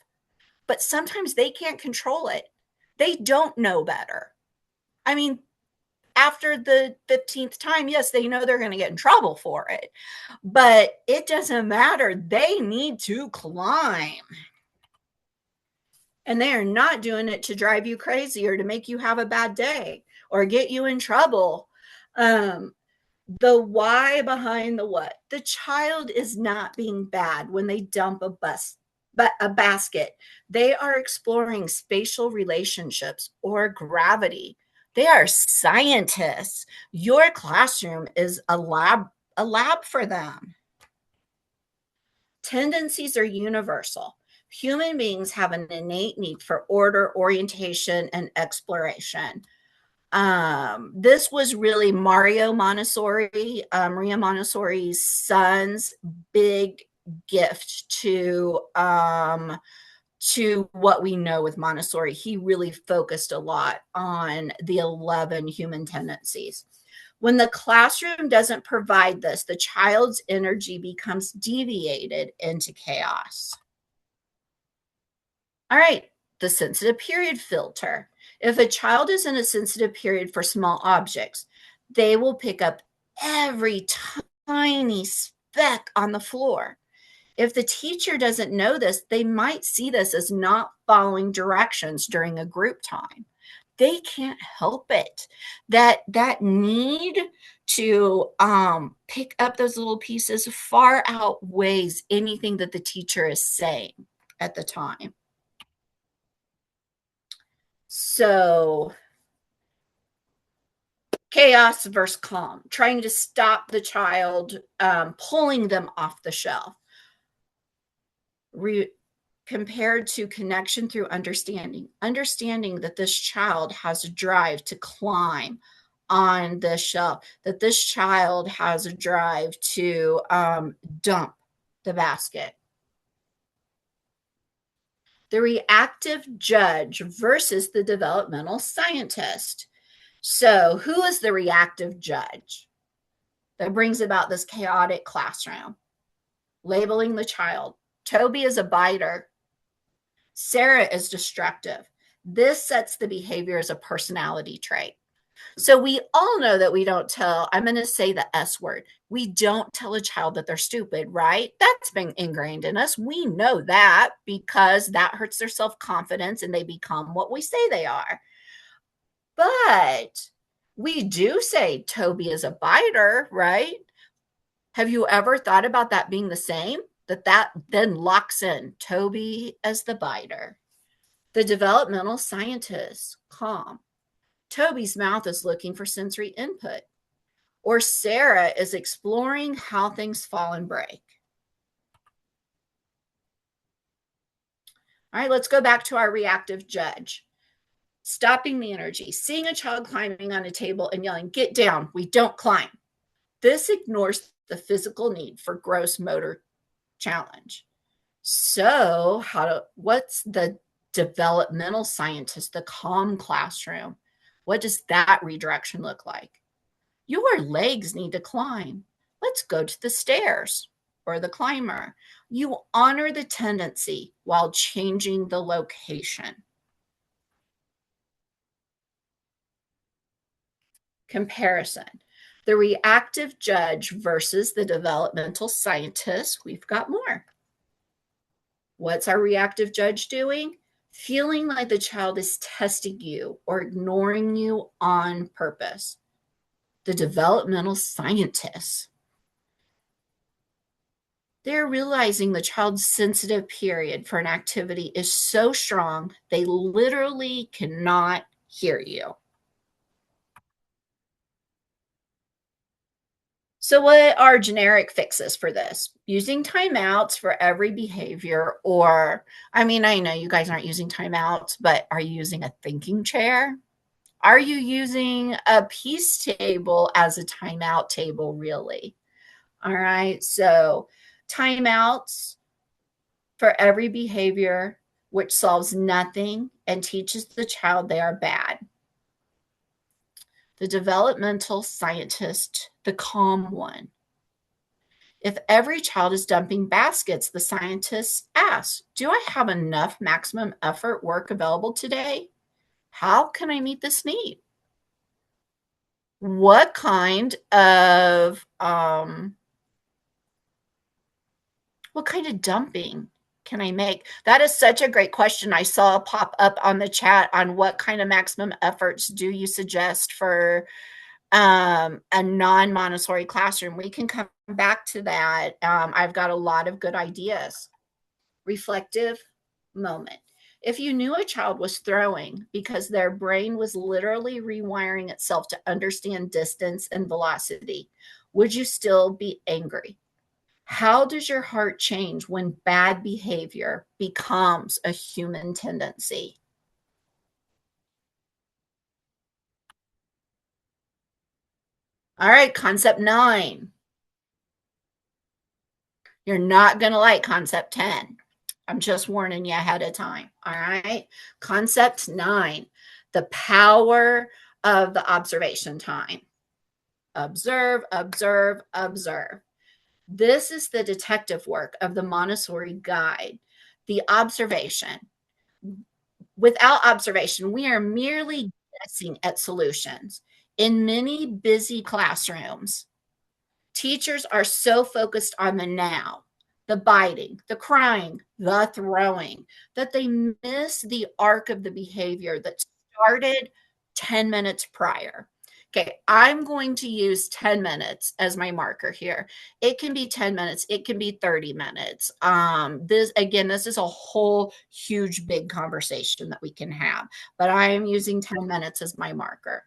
but sometimes they can't control it. They don't know better. I mean, after the 15th time, yes, they know they're going to get in trouble for it, but it doesn't matter. They need to climb. And they are not doing it to drive you crazy or to make you have a bad day or get you in trouble. The why behind the what. The child is not being bad when they dump a basket. They are exploring spatial relationships or gravity. They are scientists. Your classroom is a lab for them. Tendencies are universal. Human beings have an innate need for order, orientation, and exploration. This was really Maria Montessori's son's big gift to what we know with Montessori. He really focused a lot on the 11 human tendencies. When the classroom doesn't provide this, the child's energy becomes deviated into chaos. All right, the sensitive period filter. If a child is in a sensitive period for small objects, they will pick up every tiny speck on the floor. If the teacher doesn't know this, they might see this as not following directions during a group time. They can't help it. That need to pick up those little pieces far outweighs anything that the teacher is saying at the time. So chaos versus calm, trying to stop the child, pulling them off the shelf. Compared to connection through understanding that this child has a drive to climb on the shelf, that this child has a drive to dump the basket. The reactive judge versus the developmental scientist. So who is the reactive judge that brings about this chaotic classroom? Labeling the child. Toby is a biter. Sarah is destructive. This sets the behavior as a personality trait. So we all know that we don't tell, I'm going to say the S word. We don't tell a child that they're stupid, right? That's been ingrained in us. We know that because that hurts their self-confidence and they become what we say they are. But We do say Toby is a biter, right? Have you ever thought about that being the same? That then locks in Toby as the biter. The developmental scientist, calm. Toby's mouth is looking for sensory input. Or Sarah is exploring how things fall and break. All right, let's go back to our reactive judge. Stopping the energy, seeing a child climbing on a table and yelling, "Get down, we don't climb." This ignores the physical need for gross motor challenge. So, what's the developmental scientist, the calm classroom? What does that redirection look like? Your legs need to climb. Let's go to the stairs or the climber. You honor the tendency while changing the location. Comparison. The reactive judge versus the developmental scientist. We've got more. What's our reactive judge doing? Feeling like the child is testing you or ignoring you on purpose. The developmental scientists, they're realizing the child's sensitive period for an activity is so strong, they literally cannot hear you. So what are generic fixes for this? Using timeouts for every behavior, or, I mean, I know you guys aren't using timeouts, but are you using a thinking chair? Are you using a peace table as a timeout table, really? All right, so timeouts for every behavior, which solves nothing and teaches the child they are bad. The developmental scientist, the calm one. If every child is dumping baskets, the scientist asks, do I have enough maximum effort work available today? How can I meet this need? What kind of dumping can I make? That is such a great question. I saw pop up on the chat on what kind of maximum efforts do you suggest for a non-Montessori classroom. We can come back to that. I've got a lot of good ideas. Reflective moment. If you knew a child was throwing because their brain was literally rewiring itself to understand distance and velocity, would you still be angry? How does your heart change when bad behavior becomes a human tendency? All right, concept 9. You're not going to like concept 10. I'm just warning you ahead of time. All right. Concept 9, the power of the observation time. Observe, observe, observe. This is the detective work of the Montessori guide, the observation. Without observation, we are merely guessing at solutions. In many busy classrooms, teachers are so focused on the now, the biting, the crying, the throwing, that they miss the arc of the behavior that started 10 minutes prior. Okay, I'm going to use 10 minutes as my marker here. It can be 10 minutes, it can be 30 minutes. This is a whole huge big conversation that we can have, but I am using 10 minutes as my marker.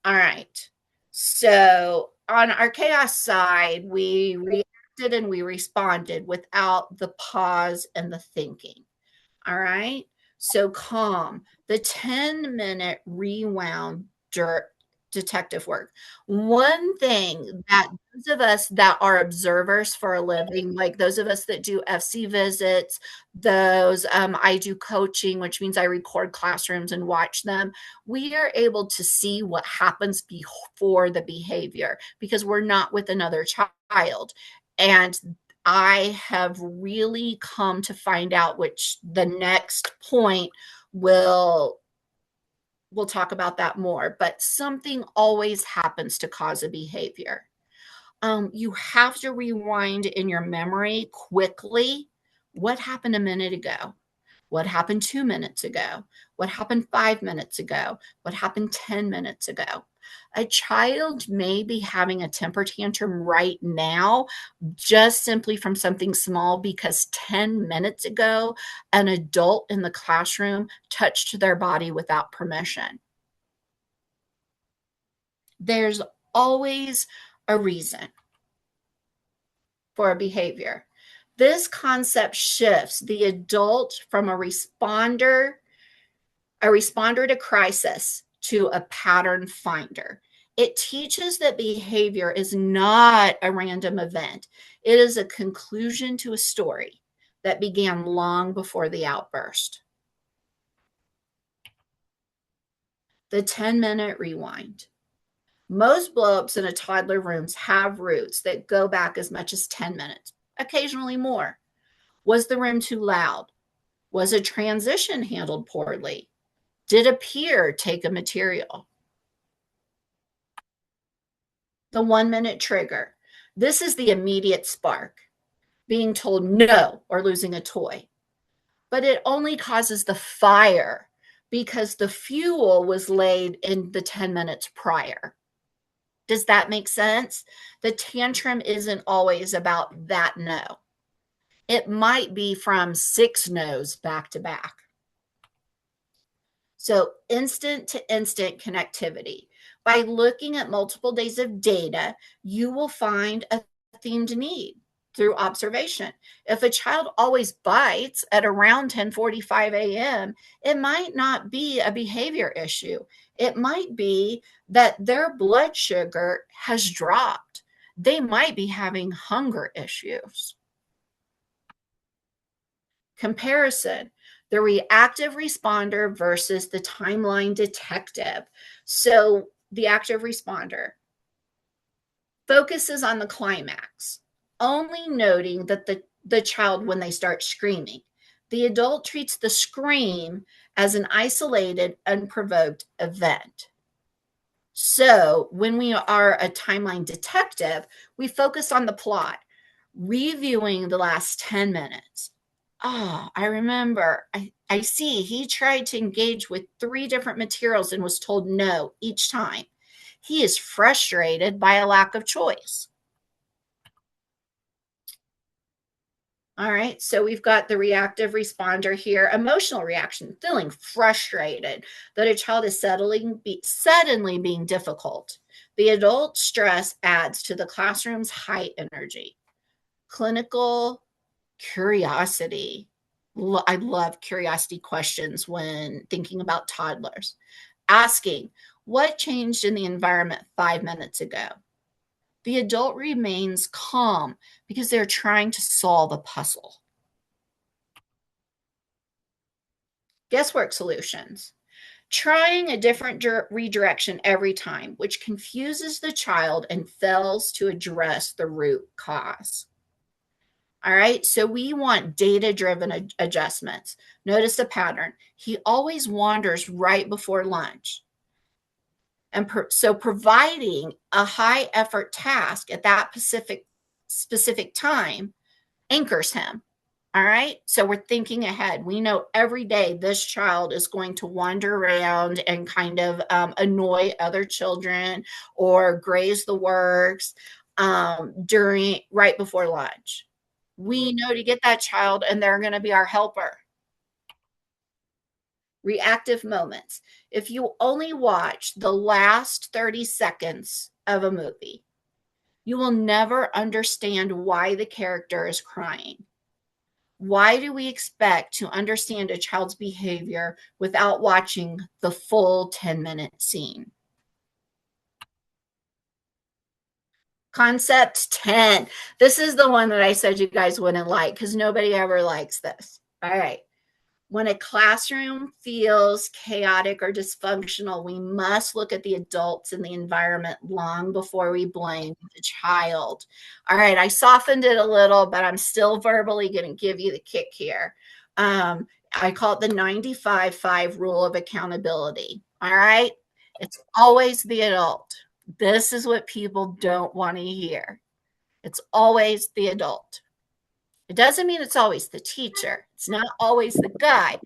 All right. So on our chaos side, we reacted and we responded without the pause and the thinking. All right. So calm, the 10-minute rewound detective work. One thing that those of us that are observers for a living, like those of us that do FC visits, I do coaching, which means I record classrooms and watch them. We are able to see what happens before the behavior because we're not with another child. And I have really come to find out, which the next point we'll talk about that more, but something always happens to cause a behavior. You have to rewind in your memory quickly. What happened a minute ago? What happened 2 minutes ago? What happened 5 minutes ago? What happened 10 minutes ago? A child may be having a temper tantrum right now just simply from something small because 10 minutes ago, an adult in the classroom touched their body without permission. There's always a reason for a behavior. This concept shifts the adult from a responder to crisis to a pattern finder. It teaches that behavior is not a random event. It is a conclusion to a story that began long before the outburst. The 10-minute rewind. Most blowups in a toddler rooms have roots that go back as much as 10 minutes, occasionally more. Was the room too loud? Was a transition handled poorly? Did a peer take a material? The 1-minute trigger. This is the immediate spark, being told no or losing a toy. But it only causes the fire because the fuel was laid in the 10 minutes prior. Does that make sense? The tantrum isn't always about that no. It might be from 6 no's back to back. So instant to instant connectivity. By looking at multiple days of data, you will find a themed need through observation. If a child always bites at around 10:45 a.m., it might not be a behavior issue. It might be that their blood sugar has dropped. They might be having hunger issues. Comparison, the reactive responder versus the timeline detective. So the active responder focuses on the climax, only noting that the child when they start screaming. The adult treats the scream as an isolated, unprovoked event. So when we are a timeline detective, we focus on the plot, reviewing the last 10 minutes. Oh, I remember. I see he tried to engage with 3 different materials and was told no each time. He is frustrated by a lack of choice. All right, so we've got the reactive responder here, emotional reaction, feeling frustrated that a child is suddenly being difficult. The adult stress adds to the classroom's high energy. Clinical curiosity. I love curiosity questions when thinking about toddlers. Asking, what changed in the environment 5 minutes ago? The adult remains calm because they're trying to solve a puzzle. Guesswork solutions. Trying a different redirection every time, which confuses the child and fails to address the root cause. All right, so we want data-driven adjustments. Notice the pattern. He always wanders right before lunch. And so providing a high-effort task at that specific time anchors him. All right, so we're thinking ahead. We know every day this child is going to wander around and kind of annoy other children or graze the works right before lunch. We know to get that child, and they're going to be our helper. Reactive moments. If you only watch the last 30 seconds of a movie, you will never understand why the character is crying. Why do we expect to understand a child's behavior without watching the full 10-minute scene? Concept 10. This is the one that I said you guys wouldn't like because nobody ever likes this. All right. When a classroom feels chaotic or dysfunctional, we must look at the adults in the environment long before we blame the child. All right, I softened it a little, but I'm still verbally going to give you the kick here. I call it the 95-5 rule of accountability. All right, it's always the adult. This is what people don't want to hear. It's always the adult. It doesn't mean it's always the teacher. It's not always the guide.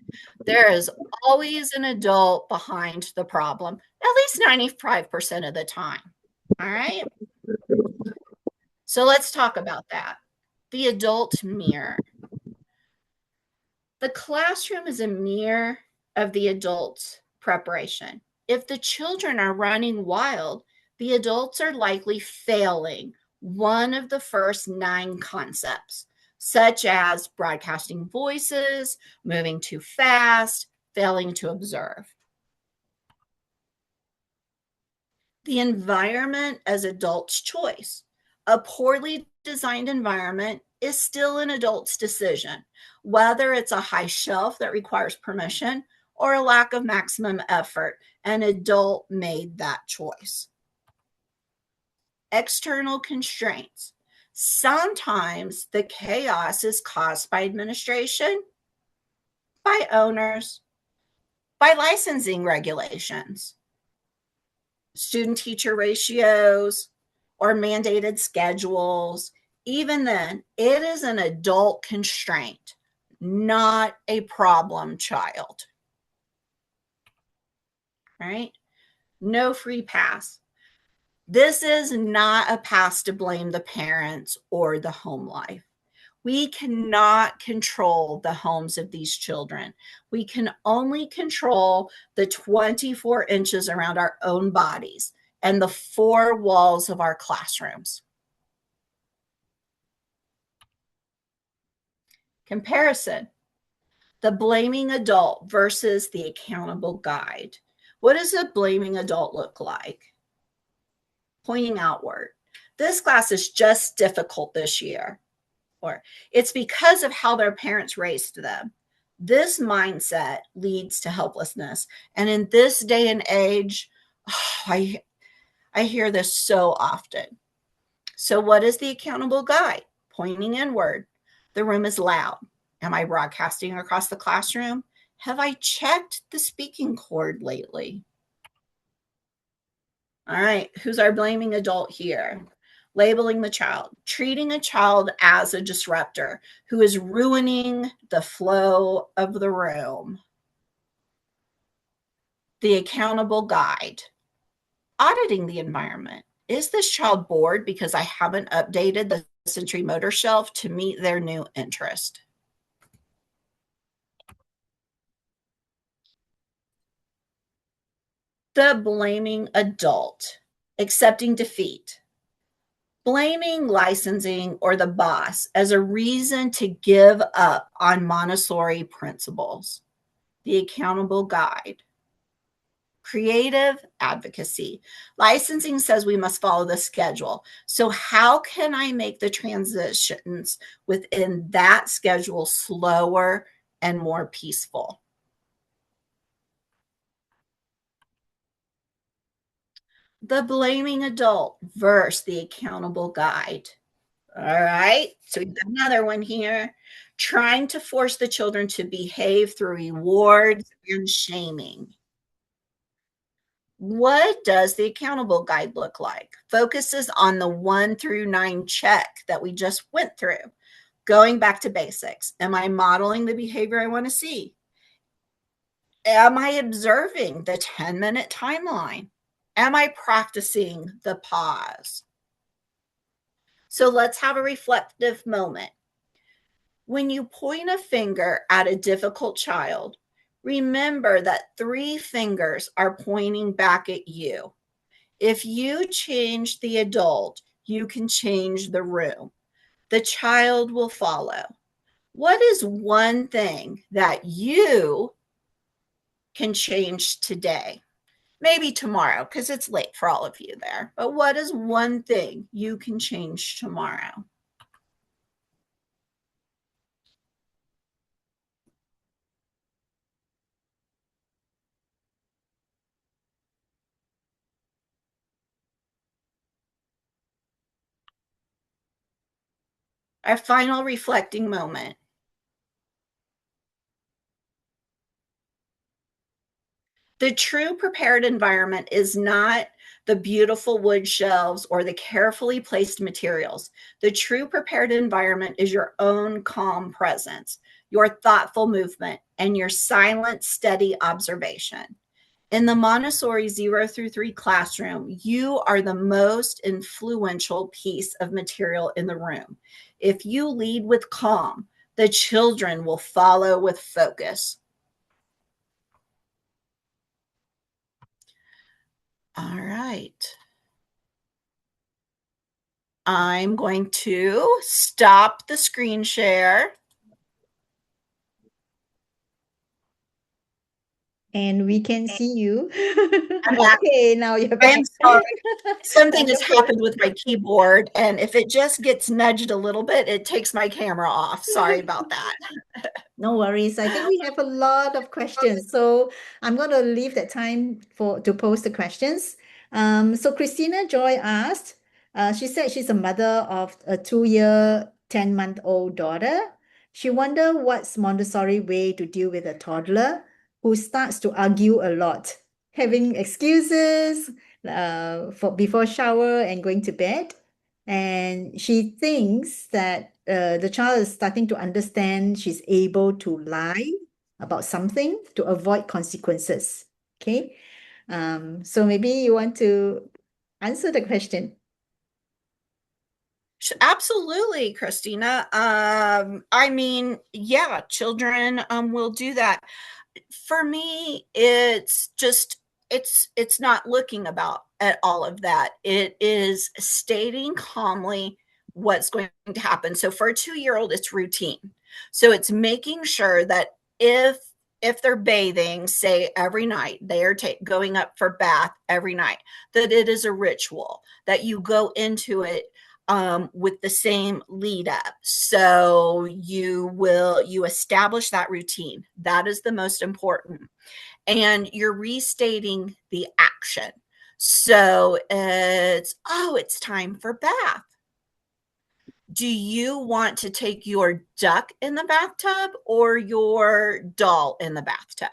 There is always an adult behind the problem, at least 95% of the time. All right. So let's talk about that. The adult mirror. The classroom is a mirror of the adult's preparation. If the children are running wild, the adults are likely failing one of the first 9 concepts, such as broadcasting voices, moving too fast, failing to observe. The environment as adult's choice. A poorly designed environment is still an adult's decision, whether it's a high shelf that requires permission or a lack of maximum effort. An adult made that choice. External constraints. Sometimes the chaos is caused by administration, by owners, by licensing regulations, student-teacher ratios, or mandated schedules. Even then, it is an adult constraint, not a problem child. Right? No free pass. This is not a pass to blame the parents or the home life. We cannot control the homes of these children. We can only control the 24 inches around our own bodies and the 4 walls of our classrooms. Comparison. The blaming adult versus the accountable guide. What does a blaming adult look like? Pointing outward. This class is just difficult this year. Or it's because of how their parents raised them. This mindset leads to helplessness. And in this day and age, I hear this so often. So what is the accountable guide? Pointing inward. The room is loud. Am I broadcasting across the classroom? Have I checked the speaking cord lately? All right, who's our blaming adult here? Labeling the child, treating a child as a disruptor who is ruining the flow of the room. The accountable guide, auditing the environment. Is this child bored because I haven't updated the sensory motor shelf to meet their new interest? The blaming adult, accepting defeat. Blaming licensing or the boss as a reason to give up on Montessori principles. The accountable guide. Creative advocacy. Licensing says we must follow the schedule. So how can I make the transitions within that schedule slower and more peaceful? The blaming adult versus the accountable guide. All right, so we've got another one here. Trying to force the children to behave through rewards and shaming. What does the accountable guide look like? Focuses on the 1 through 9 check that we just went through. Going back to basics. Am I modeling the behavior I want to see? Am I observing the 10-minute timeline? Am I practicing the pause? So let's have a reflective moment. When you point a finger at a difficult child, remember that 3 fingers are pointing back at you. If you change the adult, you can change the room. The child will follow. What is one thing that you can change today? Maybe tomorrow, because it's late for all of you there. But what is one thing you can change tomorrow? Our final reflecting moment. The true prepared environment is not the beautiful wood shelves, or the carefully placed materials. The true prepared environment is your own calm presence, your thoughtful movement, and your silent, steady observation. In the Montessori 0 through 3 classroom, you are the most influential piece of material in the room. If you lead with calm, the children will follow with focus. All right. I'm going to stop the screen share. And we can see you. Okay, now you're I back. am sorry. Something That's has okay. happened with my keyboard, and if it just gets nudged a little bit, it takes my camera off. Sorry about that. No worries. I think we have a lot of questions, so I'm going to leave that time to post the questions. So Christina Joy asked, she said she's a mother of a 2-year, 10-month-old daughter. She wondered what's Montessori way to deal with a toddler who starts to argue a lot, having excuses for before shower and going to bed. And she thinks that the child is starting to understand she's able to lie about something to avoid consequences. Okay. So maybe you want to answer the question. Absolutely, Christina. I mean, yeah, children will do that. For me, it's just it's not looking about at all of that. It is stating calmly what's going to happen. So for a 2-year-old, it's routine. So it's making sure that if they're bathing, say every night, they are going up for bath every night, that it is a ritual, that you go into it with the same lead up. So you establish that routine. That is the most important. And you're restating the action. So it's time for bath. Do you want to take your duck in the bathtub or your doll in the bathtub?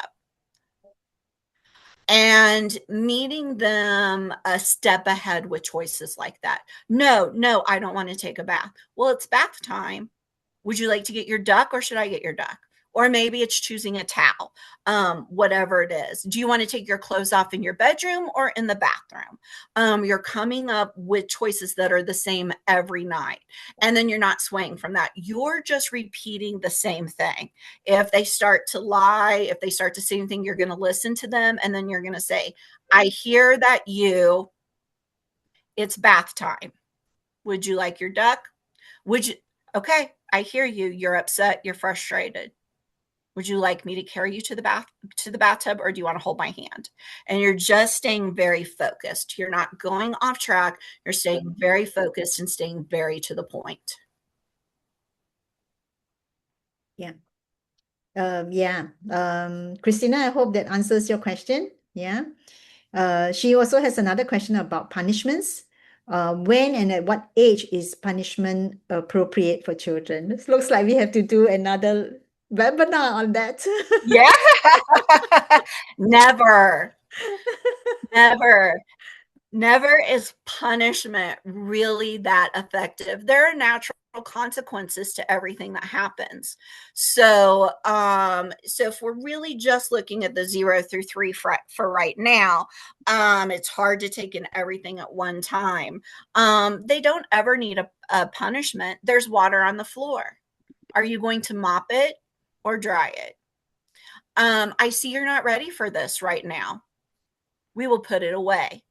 And meeting them a step ahead with choices like that. No, I don't want to take a bath. Well, it's bath time. Would you like to get your duck or should I get your duck? Or maybe it's choosing a towel, whatever it is. Do you want to take your clothes off in your bedroom or in the bathroom? You're coming up with choices that are the same every night. And then you're not swaying from that. You're just repeating the same thing. If they start to lie, if they start to say anything, you're going to listen to them. And then you're going to say, I hear that it's bath time. Would you like your duck? Would you? Okay, I hear you. You're upset. You're frustrated. Would you like me to carry you to the bathtub, or do you want to hold my hand? And you're just staying very focused. You're not going off track. You're staying very focused and staying very to the point. Yeah. Christina, I hope that answers your question. Yeah. She also has another question about punishments. When and at what age is punishment appropriate for children? This looks like we have to do another webinar on that. Yeah. Never. Never is punishment really that effective. There are natural consequences to everything that happens. So if we're really just looking at the 0 through 3 for right now, it's hard to take in everything at one time. They don't ever need a punishment. There's water on the floor. Are you going to mop it or dry it? I see you're not ready for this right now. We will put it away.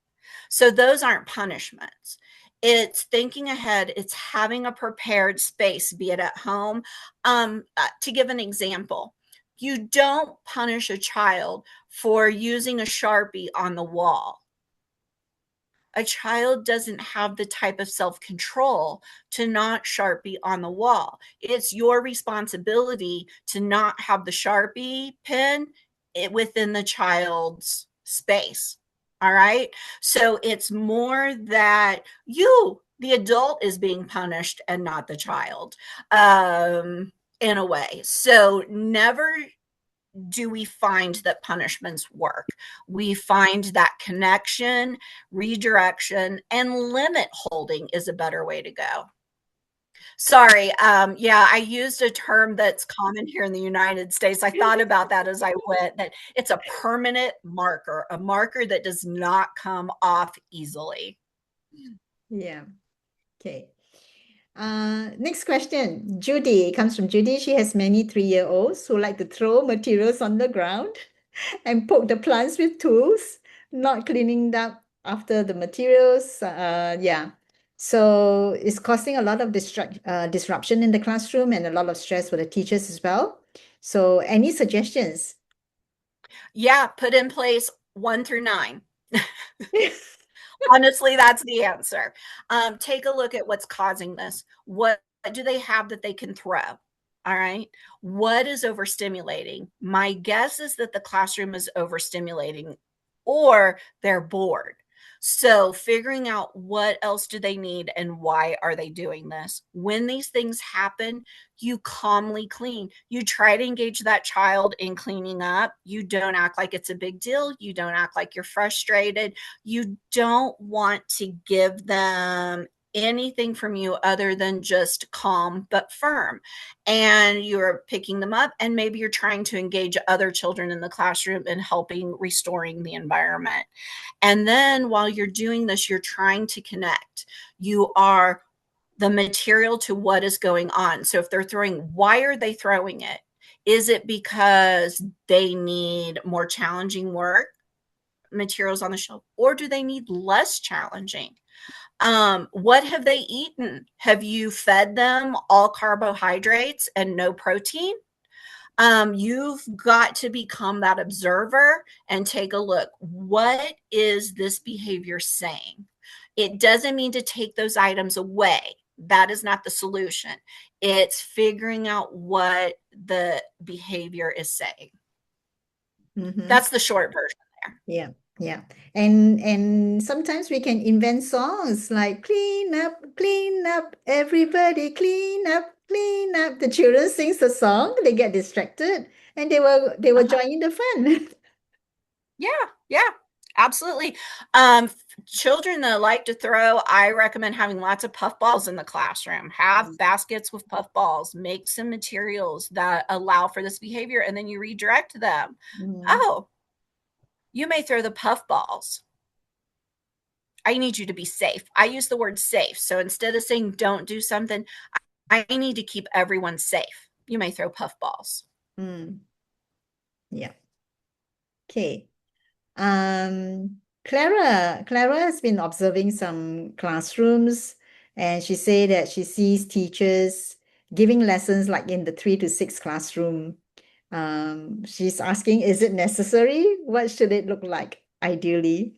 So those aren't punishments. It's thinking ahead. It's having a prepared space, be it at home. To give an example, you don't punish a child for using a Sharpie on the wall. A child doesn't have the type of self-control to not Sharpie on the wall. It's your responsibility to not have the Sharpie pen within the child's space. All right. So it's more that the adult, is being punished and not the child, in a way. So never do we find that punishments work? We find that connection, redirection, and limit holding is a better way to go. Sorry. Yeah, I used a term that's common here in the United States. I thought about that as I went, that it's a permanent marker, a marker that does not come off easily. Yeah. Okay. Next question. Judy, it comes from Judy. She has many 3-year-olds who like to throw materials on the ground and poke the plants with tools, not cleaning up after the materials. Yeah. So it's causing a lot of disruption in the classroom and a lot of stress for the teachers as well. So any suggestions? Yeah, put in place 1 through 9. Honestly, that's the answer. Take a look at what's causing this. What do they have that they can throw? All right. What is overstimulating? My guess is that the classroom is overstimulating or they're bored. So figuring out what else do they need and why are they doing this? When these things happen, you calmly clean. You try to engage that child in cleaning up. You don't act like it's a big deal. You don't act like you're frustrated. You don't want to give them anything from you other than just calm but firm. And you're picking them up, and maybe you're trying to engage other children in the classroom and helping restoring the environment. And then while you're doing this, you're trying to connect. You are the material to what is going on. So if they're throwing, why are they throwing it? Is it because they need more challenging work materials on the shelf, or do they need less challenging? What have they eaten? Have you fed them all carbohydrates and no protein? You've got to become that observer and take a look. What is this behavior saying? It doesn't mean to take those items away. That is not the solution. It's figuring out what the behavior is saying. That's the short version there. Yeah, yeah. And sometimes we can invent songs like clean up, everybody clean up, clean up. The children sings the song, they get distracted, and they will join in the fun. Yeah, absolutely. Children that like to throw, I recommend having lots of puff balls in the classroom. Have baskets with puff balls. Make some materials that allow for this behavior, and then you redirect them. Oh, you may throw the puff balls. I need you to be safe. I use the word safe. So instead of saying don't do something, I need to keep everyone safe. You may throw puff balls. Yeah. Okay. Clara has been observing some classrooms, and she said that she sees teachers giving lessons like in the 3 to 6 classroom. She's asking, is it necessary? What should it look like ideally?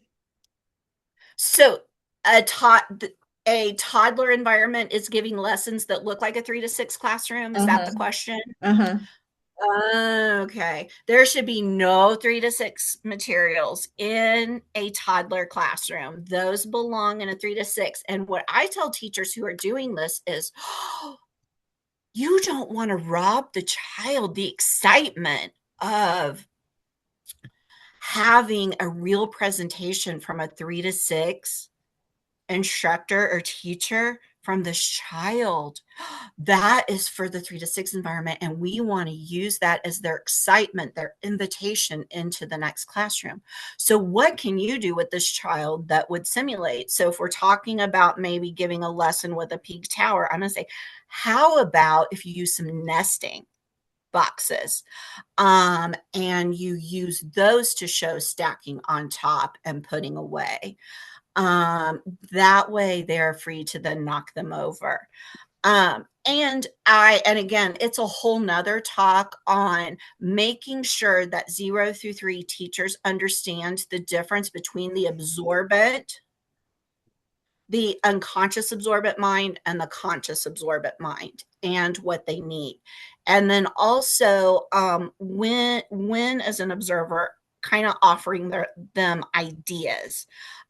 So a toddler environment is giving lessons that look like a 3 to 6 classroom. Is that the question? Okay. There should be no 3 to 6 materials in a toddler classroom. Those belong in a 3 to 6. And what I tell teachers who are doing this is, you don't want to rob the child the excitement of having a real presentation from a 3 to 6 instructor or teacher from this child. That is for the 3 to 6 environment, and we want to use that as their excitement, their invitation into the next classroom. So what can you do with this child that would simulate? So if we're talking about maybe giving a lesson with a peak tower, I'm going to say, how about if you use some nesting boxes, and you use those to show stacking on top and putting away? That way they're free to then knock them over. And again, it's a whole nother talk on making sure that 0 through 3 teachers understand the difference between the absorbent, the unconscious absorbent mind, and the conscious absorbent mind, and what they need. And then also, when as an observer, kind of offering them ideas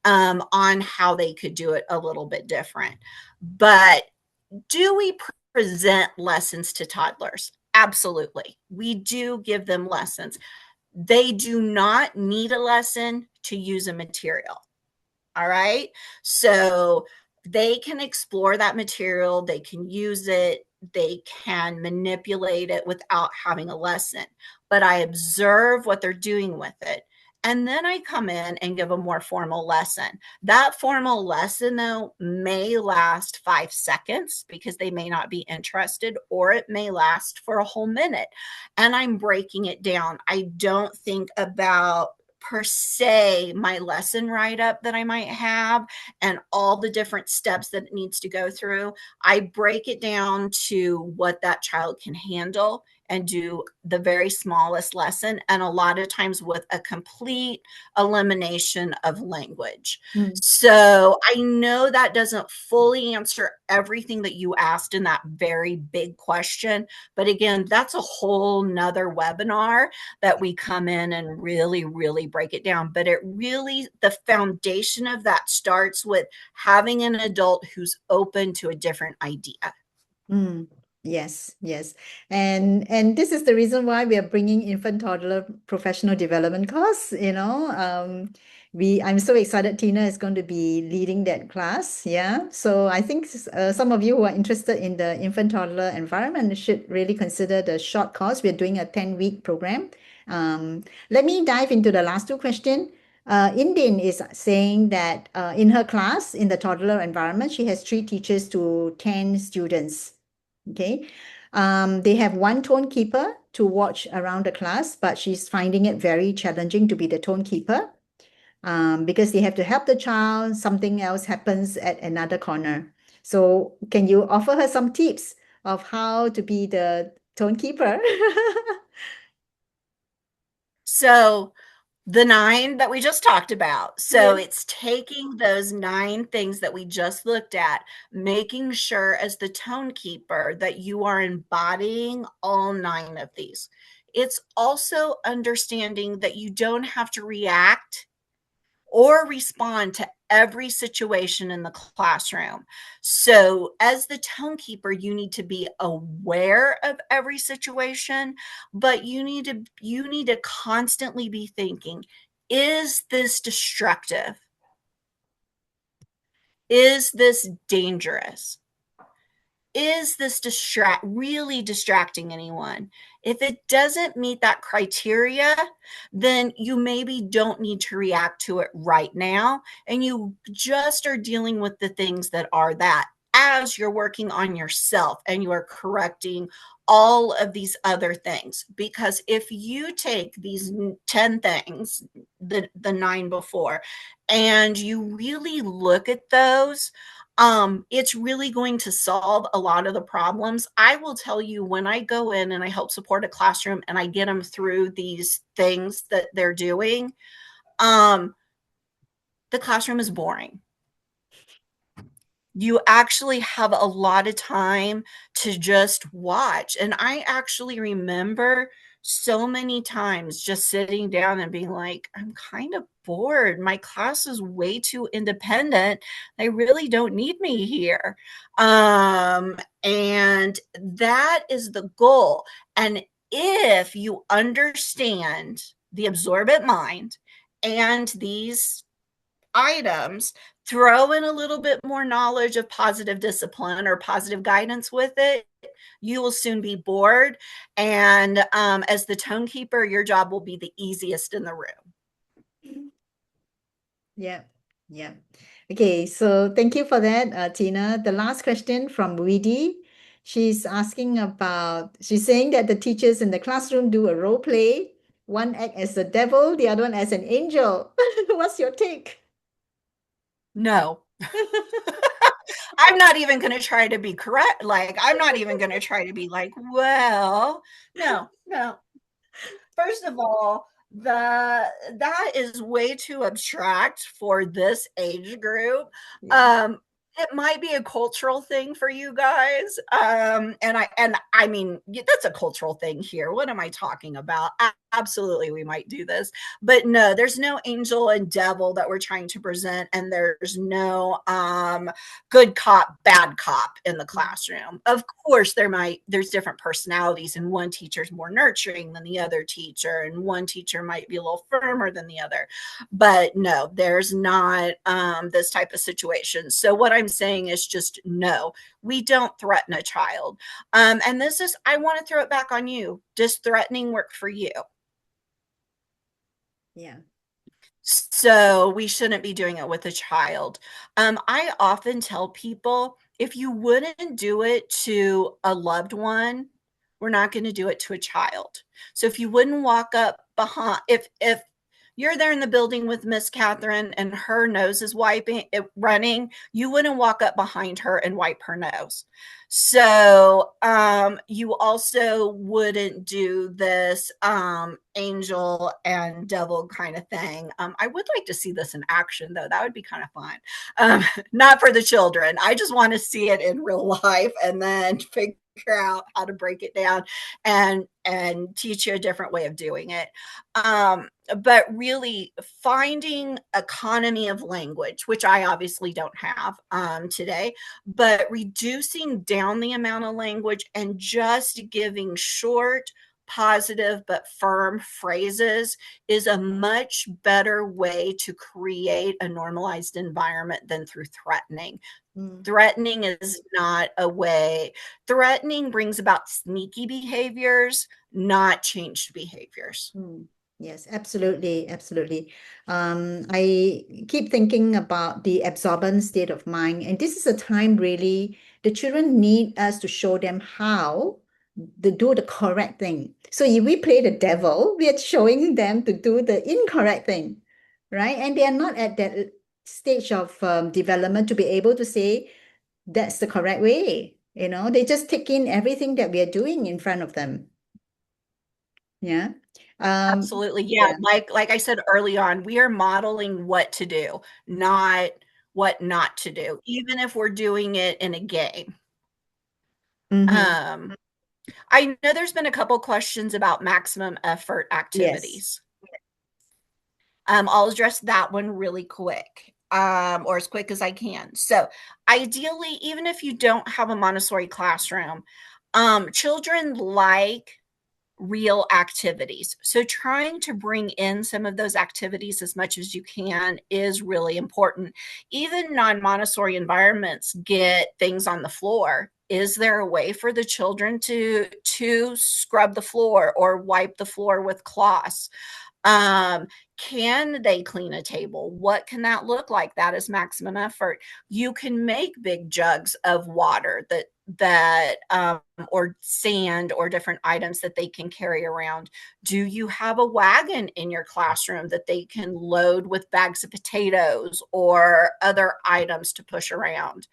on how they could do it a little bit different. But do we present lessons to toddlers? Absolutely. We do give them lessons. They do not need a lesson to use a material. All right. So they can explore that material, they can use it, they can manipulate it without having a lesson. But I observe what they're doing with it. And then I come in and give a more formal lesson. That formal lesson, though, may last 5 seconds because they may not be interested, or it may last for a whole minute. And I'm breaking it down. I don't think about per se my lesson write up that I might have and all the different steps that it needs to go through. I break it down to what that child can handle and do the very smallest lesson, and a lot of times with a complete elimination of language. Mm. So I know that doesn't fully answer everything that you asked in that very big question, but again, that's a whole nother webinar that we come in and really, really break it down. But it really, the foundation of that starts with having an adult who's open to a different idea. Mm, yes, yes. And this is the reason why we are bringing infant toddler professional development course, I'm so excited Tina is going to be leading that class. Yeah. So I think some of you who are interested in the infant toddler environment should really consider the short course. We're doing a 10-week program. Let me dive into the last two questions. Indin is saying that in her class, in the toddler environment, she has 3 teachers to 10 students. Okay. They have one tone keeper to watch around the class, but she's finding it very challenging to be the tone keeper because they have to help the child. Something else happens at another corner. So can you offer her some tips of how to be the tone keeper? So the 9 that we just talked about. So Yes. it's taking those 9 things that we just looked at, making sure as the tone keeper that you are embodying all 9 of these. It's also understanding that you don't have to react or respond to every situation in the classroom. So, as the tone keeper, you need to be aware of every situation, but you need to constantly be thinking, is this destructive? Is this dangerous? Is this really distracting anyone? If it doesn't meet that criteria, then you maybe don't need to react to it right now. And you just are dealing with the things that are that as you're working on yourself and you are correcting all of these other things. Because if you take these 10 things, the 9 before, and you really look at those, it's really going to solve a lot of the problems. I will tell you, when I go in and I help support a classroom and I get them through these things that they're doing, the classroom is boring. You actually have a lot of time to just watch. And I actually remember so many times just sitting down and being like, I'm kind of bored. My class is way too independent. They really don't need me here. And that is the goal. And if you understand the absorbent mind and these items, throw in a little bit more knowledge of positive discipline or positive guidance with it, you will soon be bored. And as the tone keeper, your job will be the easiest in the room. Yeah, yeah. Okay, so thank you for that, Tina. The last question from Weedy. She's saying that the teachers in the classroom do a role play. One act as the devil, the other one as an angel. What's your take? No. I'm not even going to try to be correct. Like, I'm not even going to try to be like, well, no, no. First of all, that is way too abstract for this age group. Yeah. It might be a cultural thing for you guys. And I mean, that's a cultural thing here. What am I talking about? absolutely we might do this. But no, there's no angel and devil that we're trying to present, and there's no good cop, bad cop in the classroom. Of course, there's different personalities, and one teacher's more nurturing than the other teacher, and one teacher might be a little firmer than the other. But no, there's not this type of situation. So what I'm saying is just no, we don't threaten a child. And this is, I want to throw it back on you. Does threatening work for you? Yeah. So we shouldn't be doing it with a child. I often tell people, if you wouldn't do it to a loved one, we're not going to do it to a child. So if you wouldn't walk up behind, if you're there in the building with Miss Catherine and her nose is running, you wouldn't walk up behind her and wipe her nose. So you also wouldn't do this angel and devil kind of thing. I would like to see this in action, though. That would be kind of fun. Not for the children. I just want to see it in real life and then figure out how to break it down and teach you a different way of doing it. But really finding economy of language, which I obviously don't have today, but reducing down the amount of language and just giving short, positive but firm phrases is a much better way to create a normalized environment than through threatening. Threatening is not a way. Threatening brings about sneaky behaviors, not changed behaviors. Yes, absolutely, absolutely. I keep thinking about the absorbent state of mind, and this is a time really the children need us to show them how to do the correct thing. So if we play the devil, we are showing them to do the incorrect thing, right? And they are not at that stage of development to be able to say that's the correct way. They just take in everything that we are doing in front of them. Yeah. Absolutely. Yeah. Like I said early on, we are modeling what to do, not what not to do, even if we're doing it in a game. Mm-hmm. I know there's been a couple questions about maximum effort Yes. activities. I'll address that one really quick, or as quick as I can. So ideally, even if you don't have a Montessori classroom, children like real activities. So trying to bring in some of those activities as much as you can is really important. Even non-Montessori environments get things on the floor. Is there a way for the children to scrub the floor or wipe the floor with cloths? Can they clean a table? What can that look like? That is maximum effort. You can make big jugs of water or sand or different items that they can carry around. Do you have a wagon in your classroom that they can load with bags of potatoes or other items to push around?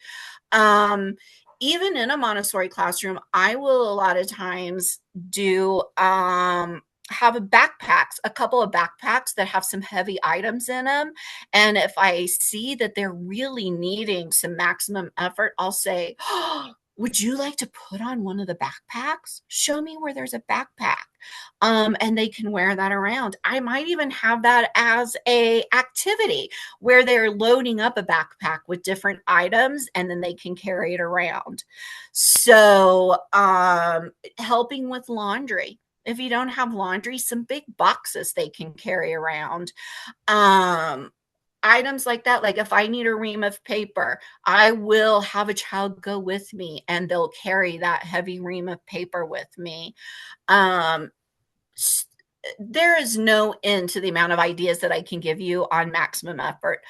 Even in a Montessori classroom, I will a lot of times do have a couple of backpacks that have some heavy items in them. And if I see that they're really needing some maximum effort, I'll say, oh, would you like to put on one of the backpacks? Show me where there's a backpack. And they can wear that around. I might even have that as a activity where they're loading up a backpack with different items and then they can carry it around. So helping with laundry. If you don't have laundry, some big boxes they can carry around. Items like that, like if I need a ream of paper, I will have a child go with me and they'll carry that heavy ream of paper with me. There is no end to the amount of ideas that I can give you on maximum effort.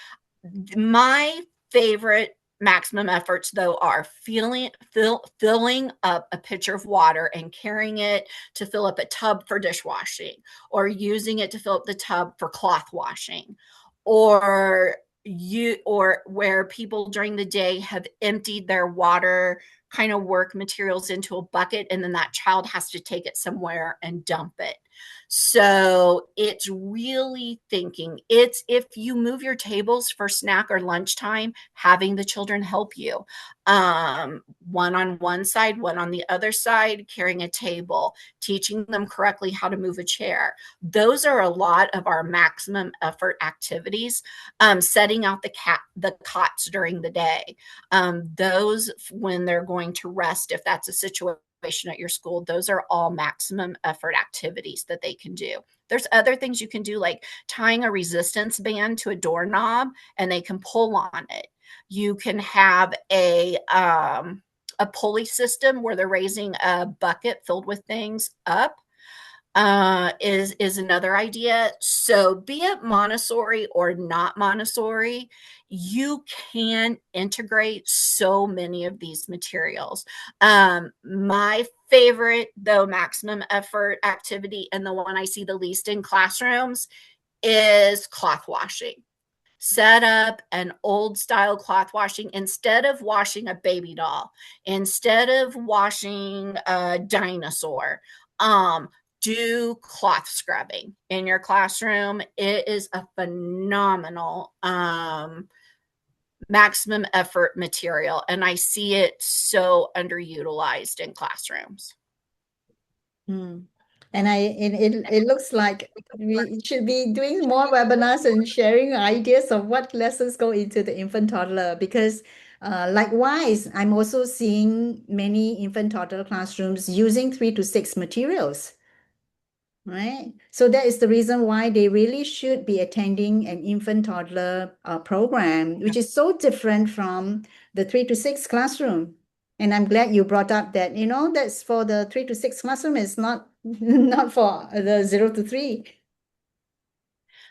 My favorite maximum efforts, though, are filling up a pitcher of water and carrying it to fill up a tub for dishwashing, or using it to fill up the tub for cloth washing, or where people during the day have emptied their water kind of work materials into a bucket and then that child has to take it somewhere and dump it. So it's really thinking. It's if you move your tables for snack or lunchtime, having the children help you. One on one side, one on the other side, carrying a table, teaching them correctly how to move a chair. Those are a lot of our maximum effort activities. Setting out the cots during the day. Those when they're going to rest, if that's a situation at your school, those are all maximum effort activities that they can do. There's other things you can do, like tying a resistance band to a doorknob and they can pull on it. You can have a pulley system where they're raising a bucket filled with things up. Is another idea. So be it Montessori or not Montessori, you can integrate so many of these materials. My favorite, though, maximum effort activity, and the one I see the least in classrooms, is cloth washing. Set up an old style cloth washing instead of washing a baby doll, instead of washing a dinosaur. Do cloth scrubbing in your classroom. It is a phenomenal maximum effort material, and I see it so underutilized in classrooms. Mm. And it looks like we should be doing more webinars and sharing ideas of what lessons go into the infant toddler, because likewise, I'm also seeing many infant toddler classrooms using 3 to 6 materials. Right. So that is the reason why they really should be attending an infant toddler program, which is so different from the 3 to 6 classroom. And I'm glad you brought up that, that's for the 3 to 6 classroom, is not not for the 0 to 3.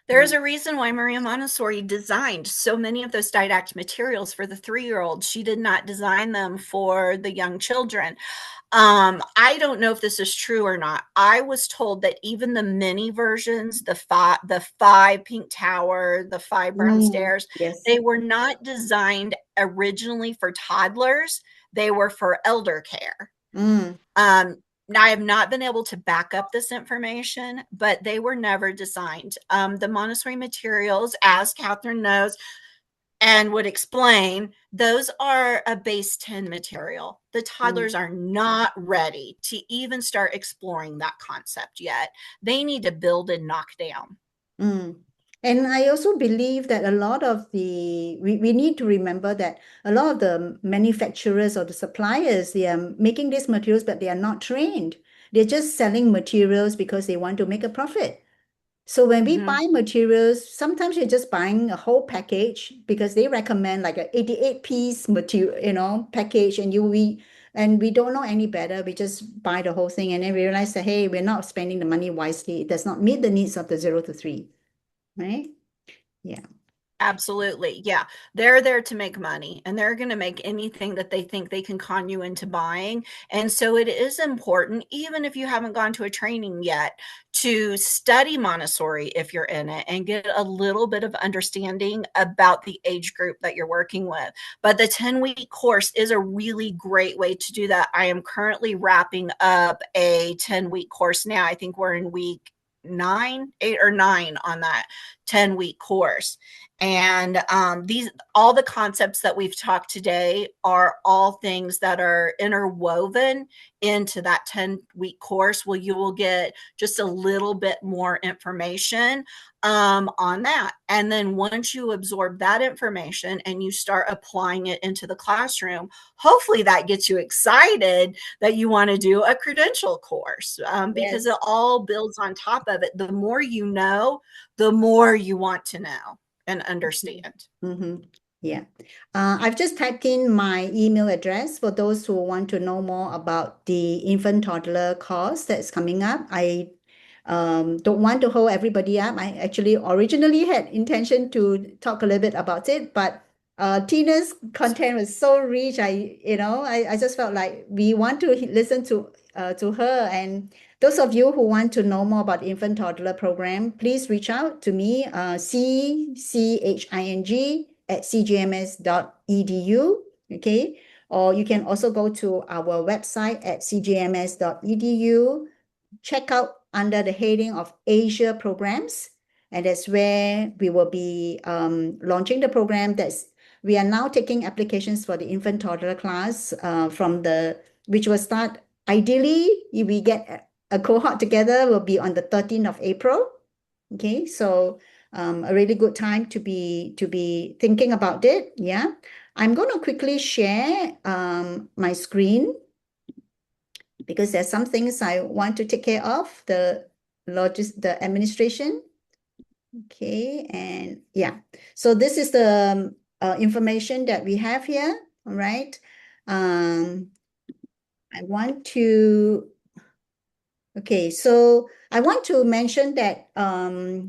There's a reason why Maria Montessori designed so many of those didactic materials for the 3-year-old. She did not design them for the young children. I don't know if this is true or not. I was told that even the mini versions, the five pink tower, the 5 brown stairs, Yes. they were not designed originally for toddlers. They were for elder care. Now, I have not been able to back up this information, but they were never designed. The Montessori materials, as Catherine knows, and would explain, those are a base 10 material. The toddlers are not ready to even start exploring that concept yet. They need to build and knock down. And I also believe that a lot of we need to remember that a lot of the manufacturers or the suppliers, they are making these materials, but they are not trained. They're just selling materials because they want to make a profit. So when we buy materials, sometimes you're just buying a whole package because they recommend like a 88-piece material, package, and we don't know any better. We just buy the whole thing and then we realize that, hey, we're not spending the money wisely. It does not meet the needs of the 0 to 3, right? Yeah. Absolutely. Yeah. They're there to make money and they're going to make anything that they think they can con you into buying. And so it is important, even if you haven't gone to a training yet, to study Montessori if you're in it and get a little bit of understanding about the age group that you're working with. But the 10-week course is a really great way to do that. I am currently wrapping up a 10-week course now. I think we're in week 8 or 9 on that 10-week course. And all the concepts that we've talked today are all things that are interwoven into that 10-week course, where you will get just a little bit more information on that. And then once you absorb that information and you start applying it into the classroom, hopefully that gets you excited that you want to do a credential course, because it all builds on top of it. The more you know, the more you want to know and understand. Yeah. I've just typed in my email address for those who want to know more about the infant toddler course that's coming up. I don't want to hold everybody up. I actually originally had intention to talk a little bit about it, but Tina's content was so rich. I just felt like we want to listen to her. And those of you who want to know more about infant toddler program, please reach out to me, cching@cgms.edu. Okay. Or you can also go to our website at cgms.edu. Check out under the heading of Asia programs. And that's where we will be launching the program. We are now taking applications for the infant toddler class which will start, ideally, if we get a cohort together, will be on the 13th of April. Okay, so a really good time to be thinking about it. Yeah, I'm going to quickly share my screen because there's some things I want to take care of, the administration. Okay, and yeah, so this is the information that we have here. All right. I want to Okay, so I want to mention that so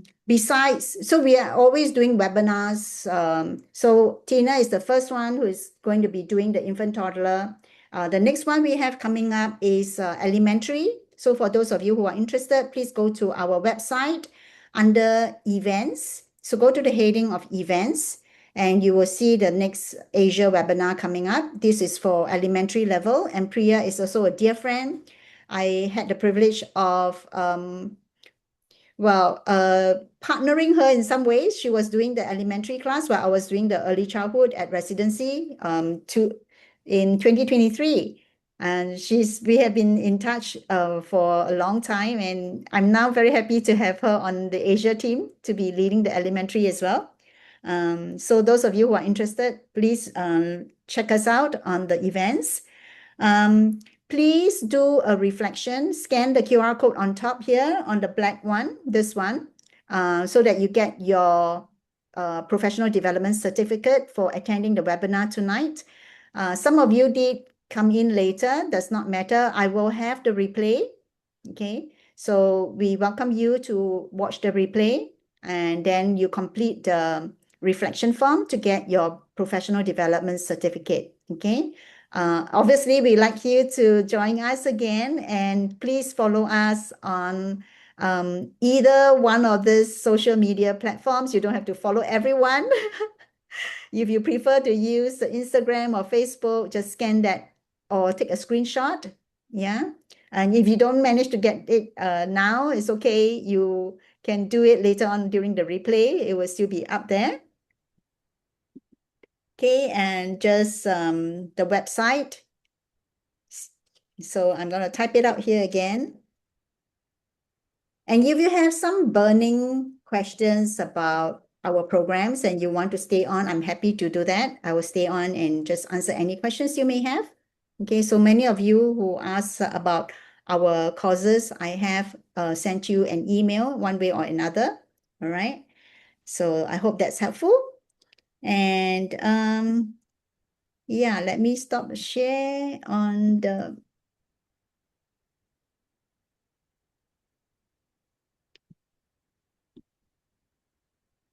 we are always doing webinars. So Tina is the first one who is going to be doing the infant toddler. The next one we have coming up is elementary. So for those of you who are interested, please go to our website under events. So go to the heading of events and you will see the next Asia webinar coming up. This is for elementary level, and Priya is also a dear friend. I had the privilege of, partnering her in some ways. She was doing the elementary class while I was doing the early childhood at residency in 2023. And we have been in touch for a long time, and I'm now very happy to have her on the Asia team to be leading the elementary as well. So those of you who are interested, please check us out on the events. Please do a reflection, scan the QR code on top here on the black one, this one, so that you get your professional development certificate for attending the webinar tonight. Some of you did come in later, does not matter. I will have the replay, okay? So we welcome you to watch the replay, and then you complete the reflection form to get your professional development certificate, okay? Obviously, we'd like you to join us again, and please follow us on either one of these social media platforms. You don't have to follow everyone. If you prefer to use Instagram or Facebook, just scan that or take a screenshot. Yeah. And if you don't manage to get it now, it's okay. You can do it later on during the replay. It will still be up there. Okay, and just the website. So I'm going to type it out here again. And if you have some burning questions about our programs and you want to stay on, I'm happy to do that. I will stay on and just answer any questions you may have. Okay, so many of you who asked about our courses, I have sent you an email one way or another. All right. So I hope that's helpful. And yeah, let me stop the share on the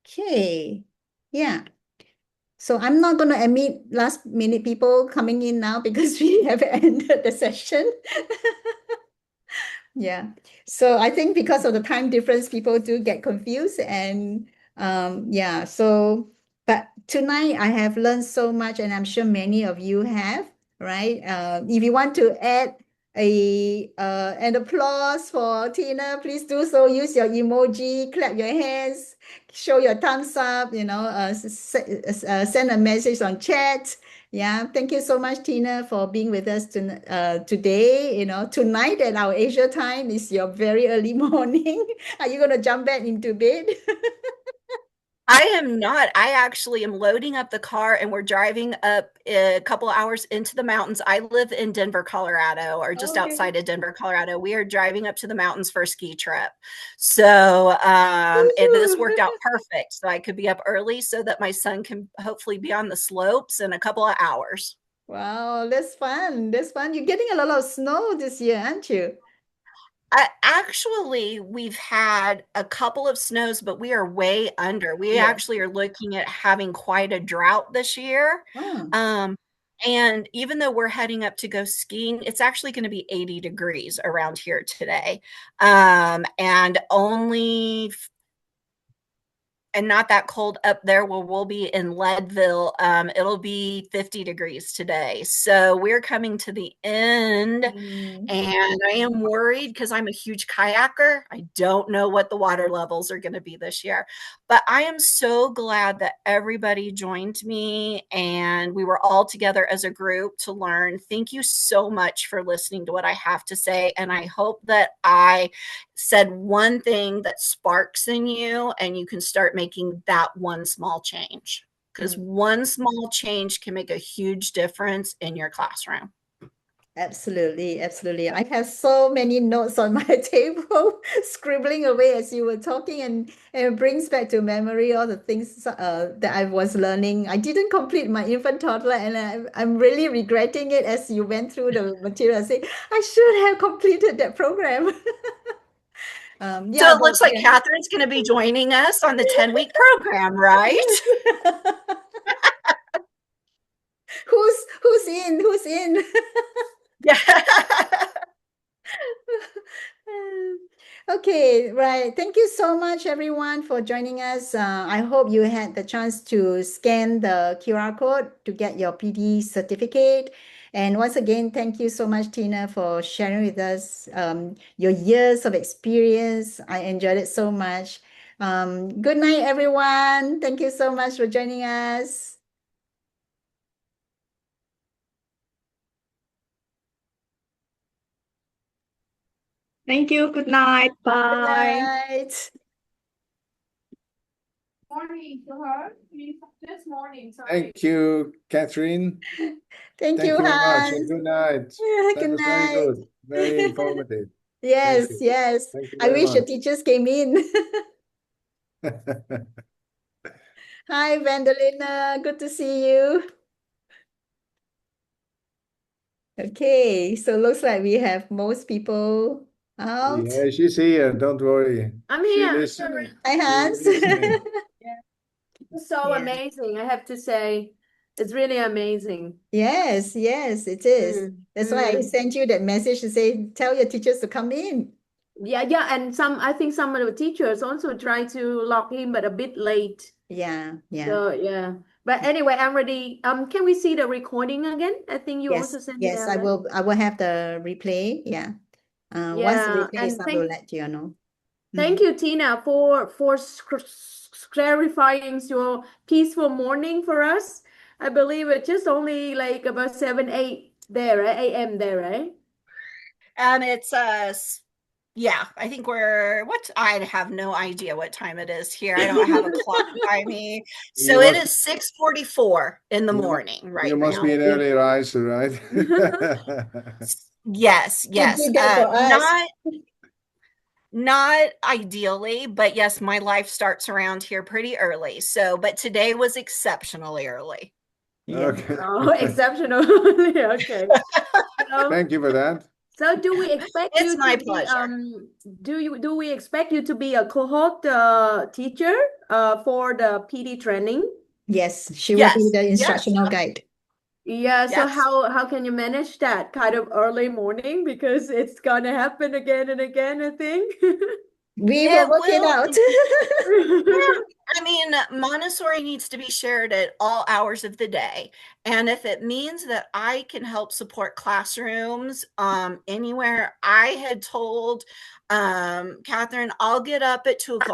Okay, yeah. So I'm not going to admit last minute people coming in now because we have ended the session. Yeah. So I think because of the time difference, people do get confused and yeah. So, but tonight I have learned so much, and I'm sure many of you have, right? If you want to add an applause for Tina, please do so. Use your emoji, clap your hands, show your thumbs up, send a message on chat. Yeah, thank you so much, Tina, for being with us today. Tonight at our Asia time is your very early morning. Are you going to jump back into bed? I am not. I actually am loading up the car and we're driving up a couple of hours into the mountains. I live in Denver, Colorado, or just outside of Denver, Colorado. We are driving up to the mountains for a ski trip. So this worked out perfect. So I could be up early so that my son can hopefully be on the slopes in a couple of hours. Wow, that's fun. That's fun. You're getting a lot of snow this year, aren't you? Actually, we've had a couple of snows, but we are way under. We actually are looking at having quite a drought this year. Oh. And even though we're heading up to go skiing, it's actually going to be 80 degrees around here today. And only and not that cold up there where we'll be in Leadville. It'll be 50 degrees today. So we're coming to the end. And I am worried because I'm a huge kayaker. I don't know what the water levels are going to be this year. But I am so glad that everybody joined me and we were all together as a group to learn. Thank you so much for listening to what I have to say. And I hope that I said one thing that sparks in you and you can start making that one small change, because one small change can make a huge difference in your classroom. Absolutely, absolutely. I have so many notes on my table, scribbling away as you were talking, and it brings back to memory all the things that I was learning. I didn't complete my infant toddler, and I'm really regretting it as you went through the material. I say, I should have completed that program. So Yeah, it but looks like Catherine's going to be joining us on the 10-week program, right? Who's in? Who's in? Yeah. Okay, right. Thank you so much, everyone, for joining us. I hope you had the chance to scan the QR code to get your PD certificate. And once again, thank you so much, Tina, for sharing with us your years of experience. I enjoyed it so much. Good night, everyone. Thank you so much for joining us. Thank you. Good night. Good Bye. night. Morning to her. Just morning. Sorry. Thank you, Catherine. Thank Thank you, you very much, Hans. and good night. Yeah, That good was very night. good, very informative. Yes, Thank you. yes. Thank you I very wish the much. teachers came in. Hi, Vandalina. Good to see you. Okay, so looks like we have most people out. Yeah, she's here. Don't worry. I'm She here. listening. Hi, Hans. She's listening. It's so Yeah. amazing. I have to say, it's really amazing. Yes, yes, it is. That's why I sent you that message to say, tell your teachers to come in. Yeah, yeah, and I think some of the teachers also try to log in, but a bit late. Yeah, yeah. So yeah. But anyway, I'm ready. Can we see the recording again? I think you also Yes, sent it yes, out, right? I will have the replay. Yeah. Once the Yeah, replay is and up, we'll let you know. thank you, Tina, for clarifying your peaceful morning for us. I believe it's just only like about 7, 8 there, right? AM there, right? And it's yeah, I think I have no idea what time it is here. I don't have a clock by me. So it is 6:44 in the morning right You must now. be an early riser, right? Yes, You yes. did that for us. Not ideally, but yes, my life starts around here pretty early. So, but today was exceptionally early. Yeah. Okay. Oh, exceptional. Okay. Thank you for that. So do we expect It's you my to be pleasure. do we expect you to be a cohort teacher for the PD training? Yes, she will be Yes, the yes, instructional guide. Yeah, so yes. how can you manage that kind of early morning? Because it's gonna happen again and again, I think. We will It work it will. out. Yeah, I mean, Montessori needs to be shared at all hours of the day. And if it means that I can help support classrooms anywhere, I had told Catherine, I'll get up at 2 o'clock.